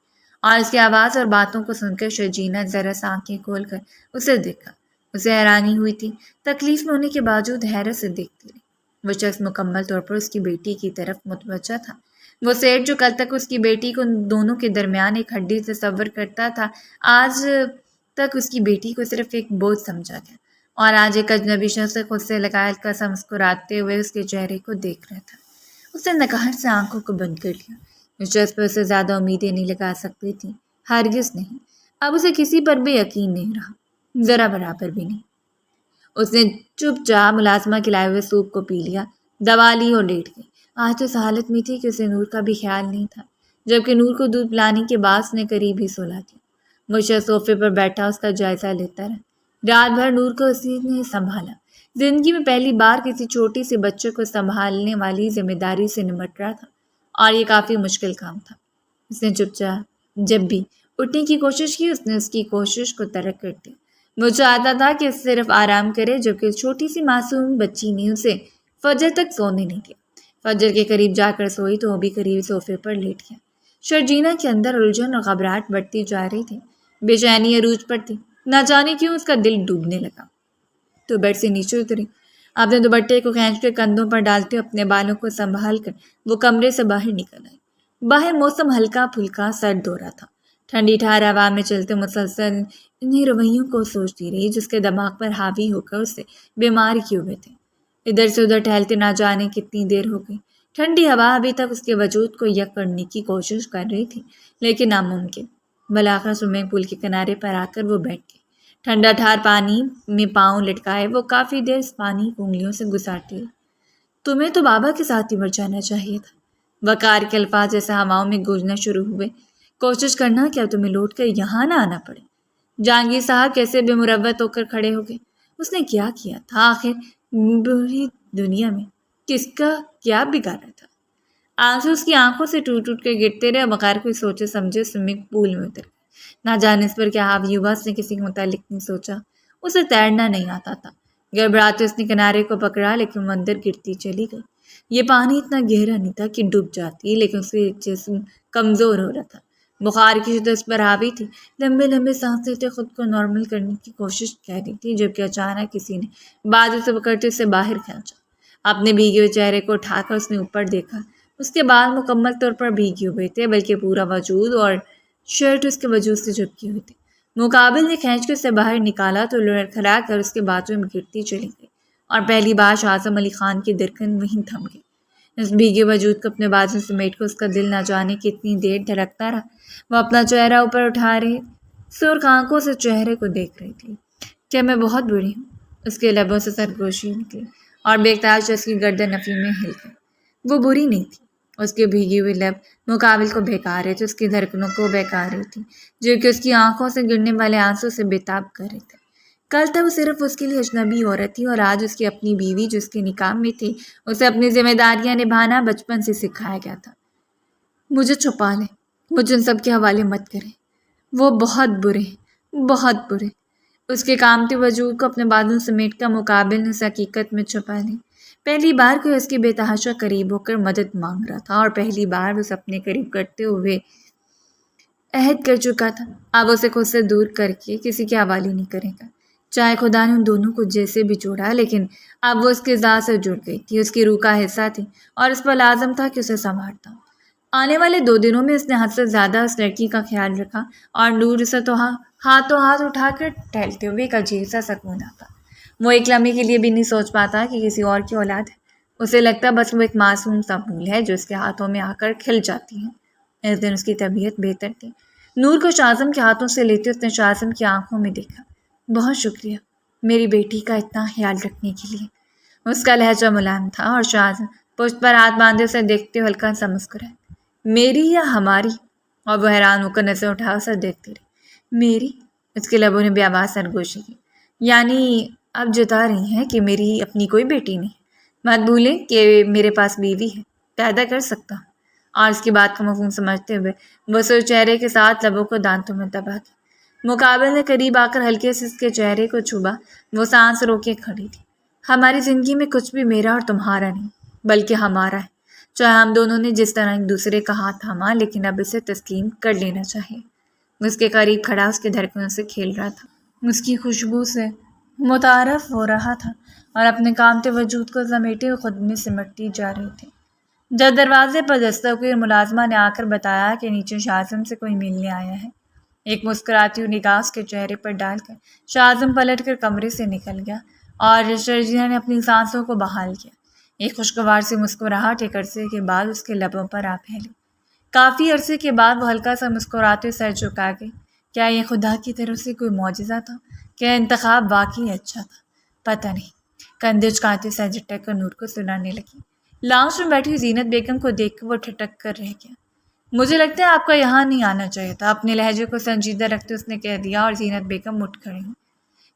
اور اس کی آواز اور باتوں کو سن کر شرجینا ذرا سا آنکھیں کھول کر اسے دیکھا۔ اسے حیرانی ہوئی تھی، تکلیف میں ہونے کے باوجود حیرت سے دیکھتی رہی۔ وہ شخص مکمل طور پر اس کی بیٹی کی طرف متوجہ تھا۔ وہ سیٹ جو کل تک اس کی بیٹی کو دونوں کے درمیان ایک ہڈی تصور کرتا تھا، آج تک اس کی بیٹی کو صرف ایک بوجھ سمجھا گیا، اور آج ایک اجنبی شخص خود سے لگا قسم مسکراتے ہوئے اس کے چہرے کو دیکھ رہا تھا۔ اس نے نکہت سے آنکھوں کو بند کر لیا۔ اس شخص پر اسے زیادہ امیدیں نہیں لگا سکتی تھی، ہرگز نہیں۔ اب اسے کسی پر بھی یقین نہیں رہا، ذرا برابر بھی نہیں۔ اس نے چپ چاپ ملازمہ کھلائے ہوئے سوپ کو پی لیا، دوا لی اور لیٹ گئی۔ آج تو اس حالت میں تھی کہ اسے نور کا بھی خیال نہیں تھا، جبکہ نور کو دودھ پلانے کے بعد اس نے قریب ہی سولا دیا۔ وہ شخص صوفے پر بیٹھا اس کا جائزہ لیتا رہا۔ رات بھر نور کو اسی نے سنبھالا۔ زندگی میں پہلی بار کسی چھوٹی سی بچے کو سنبھالنے والی ذمہ داری سے نمٹ رہا تھا، اور یہ کافی مشکل کام تھا۔ اس نے چپ چاپ جب بھی اٹھنے کی کوشش کی، اس نے اس کی کوشش کو ترک کر دیا۔ وہ چاہتا تھا کہ صرف آرام کرے، جبکہ چھوٹی سی معصوم بچی نے اسے فجر تک سونے نہیں دیا۔ فجر کے قریب جا کر سوئی تو وہ بھی قریب صوفے پر لیٹ گیا۔ شرجینا کے اندر الجھن اور گھبراہٹ بڑھتی جا رہی تھی، بے چینی عروج پر تھی۔ نہ جانے کیوں اس کا دل ڈوبنے لگا۔ تو بیڈ سے نیچے اتری، اپنے دوپٹے کو کھینچ کے کندھوں پر ڈالتے ہوئے اپنے بالوں کو سنبھال کر وہ کمرے سے باہر نکل آئی۔ باہر موسم ہلکا پھلکا سرد ہو رہا تھا۔ ٹھنڈی ٹھار ہوا میں چلتے مسلسل انہیں رویوں کو سوچتی رہی جس کے دماغ پر حاوی ہو کر اسے بیمار کیے ہوئے تھے۔ ادھر سے ادھر ٹہلتے نہ جانے کتنی دیر ہو گئی۔ ٹھنڈی ہوا ابھی تک اس کے وجود کو یک کرنے کی کوشش کر رہی تھی، لیکن ناممکن۔ بلاخر سوئمنگ پول کے کنارے پر آ کر وہ بیٹھ گئی۔ ٹھنڈا ٹھار پانی میں پاؤں لٹکائے وہ کافی دیر اس پانی کو انگلیوں سے گزارتی رہی۔ تمہیں تو بابا کے ساتھ ہی مر جانا چاہیے تھا۔ وقار کے الفاظ جیسے ہواؤں میں گونجنا شروع ہوئے۔ کوشش کرنا کیا تمہیں لوٹ کر یہاں نہ آنا پڑے۔ جہانگیر صاحب کیسے بے مروت ہو کر کھڑے ہو گئے۔ اس نے کیا کیا تھا آخر؟ بری دنیا میں کس کا کیا بگاڑا تھا؟ آنسو اس کی آنکھوں سے ٹوٹ ٹوٹ کر گرتے رہے، بغیر کوئی سوچے سمجھے سوئمنگ پول میں اتر گئے۔ نہ جانے اس پر کیا حاوی ہوا، اس نے کسی کے متعلق نہیں سوچا۔ اسے تیرنا نہیں آتا تھا۔ گڑبڑاتے اس نے کنارے کو پکڑا، لیکن وہ اندر گرتی چلی گئی۔ یہ پانی اتنا گہرا نہیں تھا کہ ڈوب جاتی، لیکن اس کے جسم کمزور ہو رہا تھا۔ بخار کی شدت اس پر حاوی تھی۔ لمبے لمبے سانس لیتے خود کو نارمل کرنے کی کوشش کر رہی تھی، جبکہ اچانک کسی نے بازو سے پکڑتے اسے باہر کھینچا۔ اپنے بھیگے ہوئے چہرے کو اٹھا کر اس نے اوپر دیکھا۔ اس کے بال مکمل طور پر بھیگے ہوئے تھے، بلکہ پورا وجود اور شرٹ اس کے وجود سے چپکی ہوئی تھی۔ مقابل نے کھینچ کے اسے باہر نکالا تو لڑکھڑا کر اس کے بازو میں گرتی چلی گئی، اور پہلی بار اعظم علی خان کی دھڑکن وہیں تھم گئی۔ اس بھیگے وجود کو اپنے بازو سمیٹ کر اس کا دل نہ جانے کتنی دیر دھڑکتا رہا۔ وہ اپنا چہرہ اوپر اٹھا رہے سرخ آنکھوں سے چہرے کو دیکھ رہی تھی۔ کیا میں بہت بری ہوں؟ اس کے لبوں سے سرگوشی نکلی، اور بیتاج اس کی گردن نفی میں ہل گئی۔ وہ بری نہیں تھی۔ اس کے بھیگے ہوئے لب مقابل کو بہکا رہے تھے، اس کی دھڑکنوں کو بہکا رہی تھی، جو کہ اس کی آنکھوں سے گرنے والے آنسوں سے بےتاب کر رہے تھے۔ کل تک وہ صرف اس کے لیے اجنبی عورت تھی، اور آج اس کی اپنی بیوی جو اس کے نکاح میں تھی۔ اسے اپنی ذمہ داریاں نبھانا بچپن سے سکھایا گیا تھا۔ مجھے چھپا لیں، مجھے ان سب کے حوالے مت کریں۔ وہ بہت برے ہیں، بہت برے۔ اس کے کامتے وجود کو اپنے بازو سمیٹ کر مقابل نے اس حقیقت میں چھپا لی۔ پہلی بار کوئی اس کے بے تحاشا قریب ہو کر مدد مانگ رہا تھا، اور پہلی بار اسے اپنے قریب کرتے ہوئے عہد کر چکا تھا اب اسے خود سے دور کر کے کسی کے حوالے نہیں کرے گا، چاہے خدا نے ان دونوں کو جیسے بھی جوڑا۔ لیکن اب وہ اس کی ذات سے جڑ گئی تھی، اس کی روح کا حصہ تھی، اور اس پر لازم تھا کہ اسے سنوارتا۔ آنے والے 2 دنوں میں اس نے حد سے زیادہ اس لڑکی کا خیال رکھا، اور نور اسے تو ہاتھوں ہاتھ اٹھا کر ٹہلتے ہوئے ایک عجیب سا سکون آتا۔ وہ ایک لمحے کے لیے بھی نہیں سوچ پاتا کہ کسی اور کی اولاد ہے۔ اسے لگتا بس وہ ایک معصوم سا پھول ہے جو اس کے ہاتھوں میں آ کر کھل جاتی ہے۔ اس دن اس کی طبیعت بہتر تھی۔ نور کو شاہزم کے ہاتھوں سے لیتے اس نے شاہزم کی آنکھوں میں دیکھا۔ بہت شکریہ میری بیٹی کا اتنا خیال رکھنے کے لیے۔ اس کا لہجہ ملائم تھا، اور شاہزم پشت پر ہاتھ باندھے اسے دیکھتے ہوئے ہلکا سا مسکرائے۔ میری یا ہماری؟ اور وہ حیران ہو کر نظر اٹھا اسے دیکھتی رہی۔ میری؟ اس کے لبوں نے بے آواز سرگوشی کی۔ یعنی اب جتا رہی ہیں کہ میری اپنی کوئی بیٹی نہیں؟ مت بھولیں کہ میرے پاس بیوی ہے۔ پیدا کر سکتا ہوں۔ اور اس کی بات کو مفہوم سمجھتے ہوئے وہ سر چہرے کے ساتھ لبوں کو دانتوں میں دبا کے مقابل نے قریب آ کر ہلکے سے اس کے چہرے کو چھوا۔ وہ سانس روکے کھڑی تھی۔ ہماری زندگی میں کچھ بھی میرا اور تمہارا نہیں، بلکہ ہمارا ہے۔ چاہے ہم دونوں نے جس طرح ایک دوسرے کا ہاتھ تھاما، لیکن اب اسے تسلیم کر لینا چاہیے۔ اس کے قریب کھڑا اس کے دھڑکنوں سے کھیل رہا تھا، اس کی خوشبو سے متعارف ہو رہا تھا اور اپنے کامتے وجود کو سمیٹے ہوئے خود میں سمٹتی جا رہی تھی۔ جب دروازے پر دستک ہوئی، ملازمہ نے آ کر بتایا کہ نیچے شاہزم سے کوئی ملنے آیا ہے۔ ایک مسکراتی ہوئی نگاہ اس کے چہرے پر ڈال کر شاہزم پلٹ کر کمرے سے نکل گیا اور شرجینا نے اپنی سانسوں کو بحال کیا۔ ایک خوشگوار سی مسکراہٹ ایک عرصے کے بعد اس کے لبوں پر آ پھیلی۔ کافی عرصے کے بعد وہ ہلکا سا مسکراتے سر جھکا گئی۔ کیا یہ خدا کی طرف سے کوئی معجزہ تھا؟ کیا انتخاب واقعی اچھا تھا؟ پتہ نہیں۔ کندھے جھکاتے سر جھٹک کر نور کو سلانے لگی۔ لاؤنج میں بیٹھی زینت بیگم کو دیکھ کر وہ ٹھٹک کر رہ گیا۔ مجھے لگتا ہے آپ کا یہاں نہیں آنا چاہیے تھا، اپنے لہجے کو سنجیدہ رکھتے اس نے کہہ دیا، اور زینت بیگم اٹھ کھڑی ہوئی۔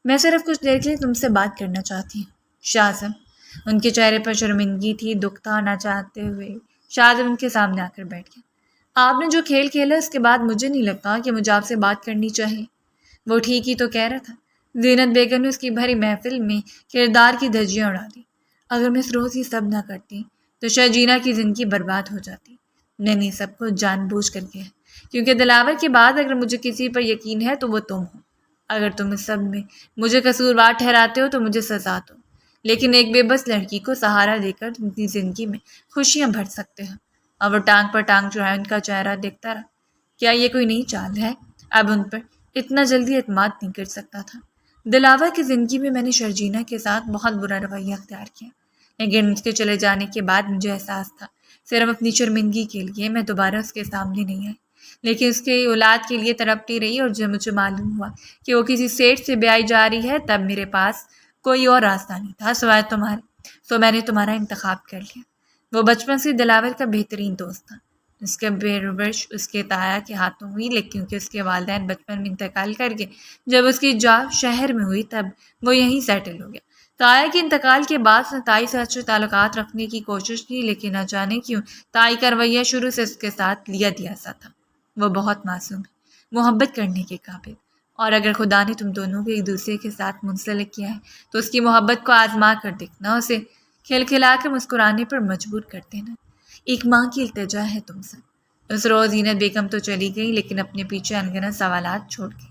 میں صرف کچھ دیر کے لیے تم سے بات کرنا چاہتی ہوں شاہزم۔ ان کے چہرے پر شرمندگی تھی، دکھ تھا۔ نہ چاہتے ہوئے شاہزم ان کے سامنے آ کر بیٹھ گیا۔ آپ نے جو کھیل کھیلا اس کے بعد مجھے نہیں لگتا کہ مجھے آپ سے بات کرنی چاہیے۔ وہ ٹھیک ہی تو کہہ رہا تھا۔ زینت بیگم نے اس کی بھری محفل میں کردار کی دھجیاں اڑا دی۔ اگر میں اس روز یہ سب نہ کرتی تو شاید جینا کی زندگی برباد ہو جاتی۔ میں نے سب کو جان بوجھ کر کیا، کیونکہ دلاور کے بعد اگر مجھے کسی پر یقین ہے تو وہ تم ہو۔ اگر تم اس سب میں مجھے قصوروار ٹھہراتے ہو تو مجھے سزا دو، لیکن ایک بے بس لڑکی کو سہارا دے کر تم اپنی زندگی میں خوشیاں بھر سکتے ہو۔ اور وہ ٹانگ پر ٹانگ چڑھائے ان کا چہرہ دیکھتا رہا۔ کیا یہ کوئی نئی چال ہے؟ اب ان پر اتنا جلدی اعتماد نہیں کر سکتا تھا۔ دلاور کی زندگی میں میں نے شرجینا کے ساتھ بہت برا رویہ اختیار کیا، لیکن اس کے چلے جانے کے بعد مجھے احساس تھا صرف اپنی شرمندگی کے لیے میں دوبارہ اس کے سامنے نہیں آئی، لیکن اس کے اولاد کے لیے تڑپتی رہی۔ اور جب مجھے معلوم ہوا کہ وہ کسی سیٹ سے بیائی جا رہی ہے، تب میرے پاس کوئی اور راستہ نہیں تھا سوائے تمہارے، تو میں نے تمہارا انتخاب کر لیا۔ وہ بچپن سے دلاور کا بہترین دوست تھا۔ اس کے پرورش اس کے تایا کے ہاتھوں ہوئی، لیکن کیونکہ اس کے والدین بچپن میں انتقال کر گئے، جب اس کی جا شہر میں ہوئی تب وہ یہیں سیٹل ہو گیا۔ تایا کے انتقال کے بعد اس نے تائی سے اچھے تعلقات رکھنے کی کوشش کی، لیکن نہ جانے کیوں تائی کا رویہ شروع سے اس کے ساتھ لیا سا تھا۔ وہ بہت معصوم ہے، محبت کرنے کے قابل، اور اگر خدا نے تم دونوں کو ایک دوسرے کے ساتھ منسلک کیا ہے تو اس کی محبت کو آزما کر دیکھنا، اسے کھلکھلا کے مسکرانے پر مجبور کر دینا۔ ایک ماں کی التجا ہے تم سے۔ اس روز زینت بیگم تو چلی گئی، لیکن اپنے پیچھے انگنت سوالات چھوڑ کے۔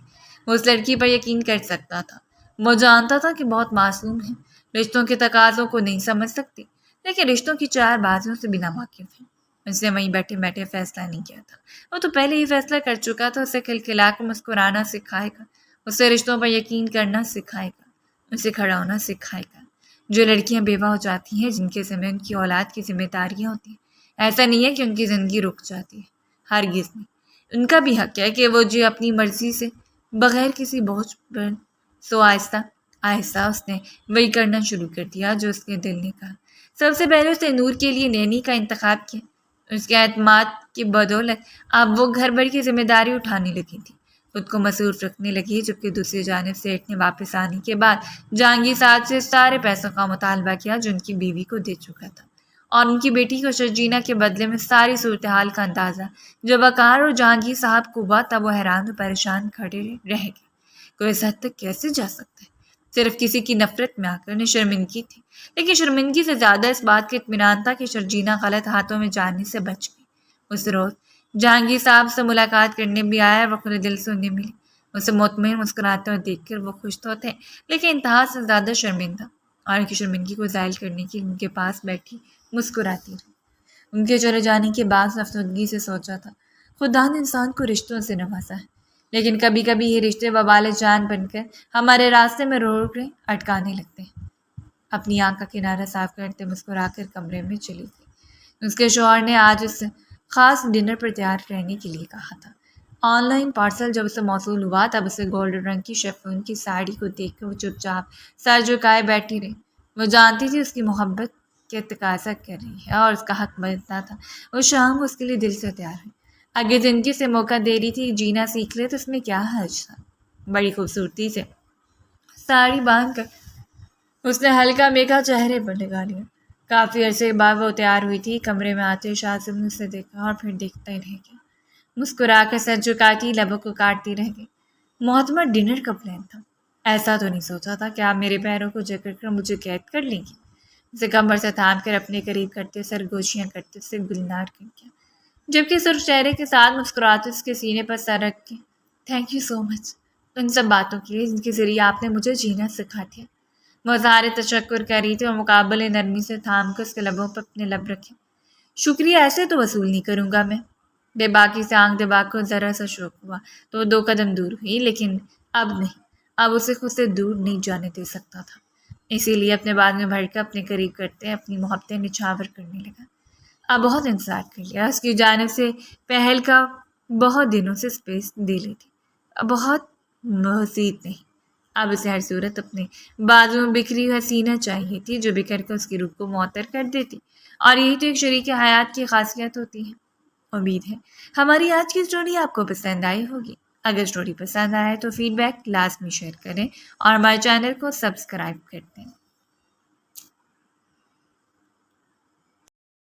وہ اس لڑکی پر یقین کر سکتا تھا۔ وہ جانتا تھا کہ بہت معصوم ہے، رشتوں کے تقاضوں کو نہیں سمجھ سکتی، لیکن رشتوں کی چار بازوں سے بنا واقف ہے۔ اس نے وہیں بیٹھے بیٹھے فیصلہ نہیں کیا تھا، وہ تو پہلے ہی فیصلہ کر چکا تھا۔ اسے کھلکھلا کے مسکرانا سکھائے گا، اسے رشتوں پر یقین کرنا سکھائے گا، اسے کھڑا ہونا سکھائے گا۔ جو لڑکیاں بیوہ ہو جاتی ہیں، جن کے ذمہ ان کی اولاد کی ذمہ داریاں ہوتی ہیں، ایسا نہیں ہے کہ ان کی زندگی رک جاتی ہے، ہرگز نہیں۔ ان کا بھی حق ہے کہ وہ جو اپنی مرضی سے بغیر کسی بوجھ پر، سو آہستہ آہستہ اس نے وہی کرنا شروع کر دیا جو اس کے دل نے کہا۔ سب سے پہلے اس نے نور کے لیے نینی کا انتخاب کیا۔ اس کے اعتماد کی بدولت اب وہ گھر بھر کی ذمہ داری اٹھانے لگی تھی، خود کو مصروف رکھنے لگی، جبکہ دوسری جانب سیٹھ نے واپس آنے کے بعد جہانگیر صاحب سے سارے پیسوں کا مطالبہ کیا جو ان کی بیوی کو دے چکا تھا، اور ان کی بیٹی کو شرجینا کے بدلے میں ساری صورتحال کا اندازہ جب وقار اور جہانگیر صاحب کو ہوا، تب وہ حیران و پریشان کھڑے رہ گئے۔ کوئی اس حد تک کیسے جا سکتا ہے؟ صرف کسی کی نفرت میں آ کر انہیں شرمندگی تھی، لیکن شرمندگی سے زیادہ اس بات کا اطمینان تھا کہ شرجینا غلط ہاتھوں میں جانے سے بچ گئی۔ اس روز جہانگیر صاحب سے ملاقات کرنے بھی آیا، وہ کھلے دل سے انہیں ملی۔ اسے مطمئن مسکراتے ہوئے دیکھ کر وہ خوش تو تھے، لیکن انتہا سے زیادہ شرمندہ، اور ان کی شرمندگی کو ظاہر کرنے کے ان کے پاس بیٹھی مسکراتی رہی۔ ان کے چلے جانے کے بعد افسردگی سے سوچا تھا، خدا نے انسان کو رشتوں سے نوازا ہے، لیکن کبھی کبھی یہ رشتے وبال جان بن کر ہمارے راستے میں روک کر اٹکانے لگتے ہیں۔ اپنی آنکھ کا کنارہ صاف کرتے مسکرا کر کمرے میں چلی گئی۔ اس کے شوہر نے آج اس خاص ڈنر پر تیار رہنے کے لیے کہا تھا۔ آن لائن پارسل جب اسے موصول ہوا، تب اسے گولڈن رنگ کی شیفون کی ساڑی کو دیکھ کر وہ چپ چاپ سر جھکائے بیٹھی رہی۔ وہ جانتی تھی اس کی محبت کے تقاضا کر رہی ہے اور اس کا حق بنتا تھا وہ شام اس کے لیے دل سے تیار ہے۔ اگے زندگی سے موقع دے رہی تھی، جینا سیکھ لے تو اس میں کیا حرج تھا۔ بڑی خوبصورتی سے ساڑی باندھ کر اس نے ہلکا میکا چہرے پر لگا لیا۔ کافی عرصے کے بعد وہ تیار ہوئی تھی. کمرے میں آتے شاذب نے اسے دیکھا اور پھر دیکھتا ہی رہ گیا. مسکرا کر سر جھکاتی لبوں کو کاٹتی رہ گئی. محتمر ڈنر کا پلان تھا. ایسا تو نہیں سوچا تھا کہ آپ میرے پیروں کو جکڑ کر مجھے قید کر لیں گی. اسے کمر سے تھام کر اپنے قریب کرتے سرگوشیاں کرتے اسے گلنار کر گیا، جبکہ سرخ چہرے کے ساتھ مسکراتے اس کے سینے پر سر رکھ کے تھینک یو سو مچ ان سب باتوں کے لیے جن کے ذریعے آپ نے مجھے جینا سکھا دیا. وہ اظہار تشکر کر رہی تھی اور مقابلے نرمی سے تھام کر اس کے لبوں پر اپنے لب رکھے. شکریہ ایسے تو وصول نہیں کروں گا میں. بے باکی سے آنکھ دبا کو ذرا سا شوق ہوا تو وہ 2 قدم دور ہوئی، لیکن اب نہیں، اب اسے خود سے دور نہیں جانے دے سکتا تھا. اسی لیے اپنے بعد میں بھر کر اپنے قریب کرتے اپنی محبتیں نچھاور کرنے لگا. اب بہت انتظار کر لیا اس کی جانب سے، پہل کا بہت دنوں سے اسپیس دے لی تھی، اب بہت مزید نہیں. اب اسے ہر صورت اپنے بازو میں بکھری ہوئی حسینہ چاہیے تھی جو بکھر کر اس کی روح کو معطر کر دیتی، اور یہی تو ایک شریک حیات کی خاصیت ہوتی ہے. امید ہے ہماری آج کی اسٹوری آپ کو پسند آئی ہوگی. اگر اسٹوری پسند آئے تو فیڈ بیک لازمی شیئر کریں اور ہمارے چینل کو سبسکرائب کر دیں.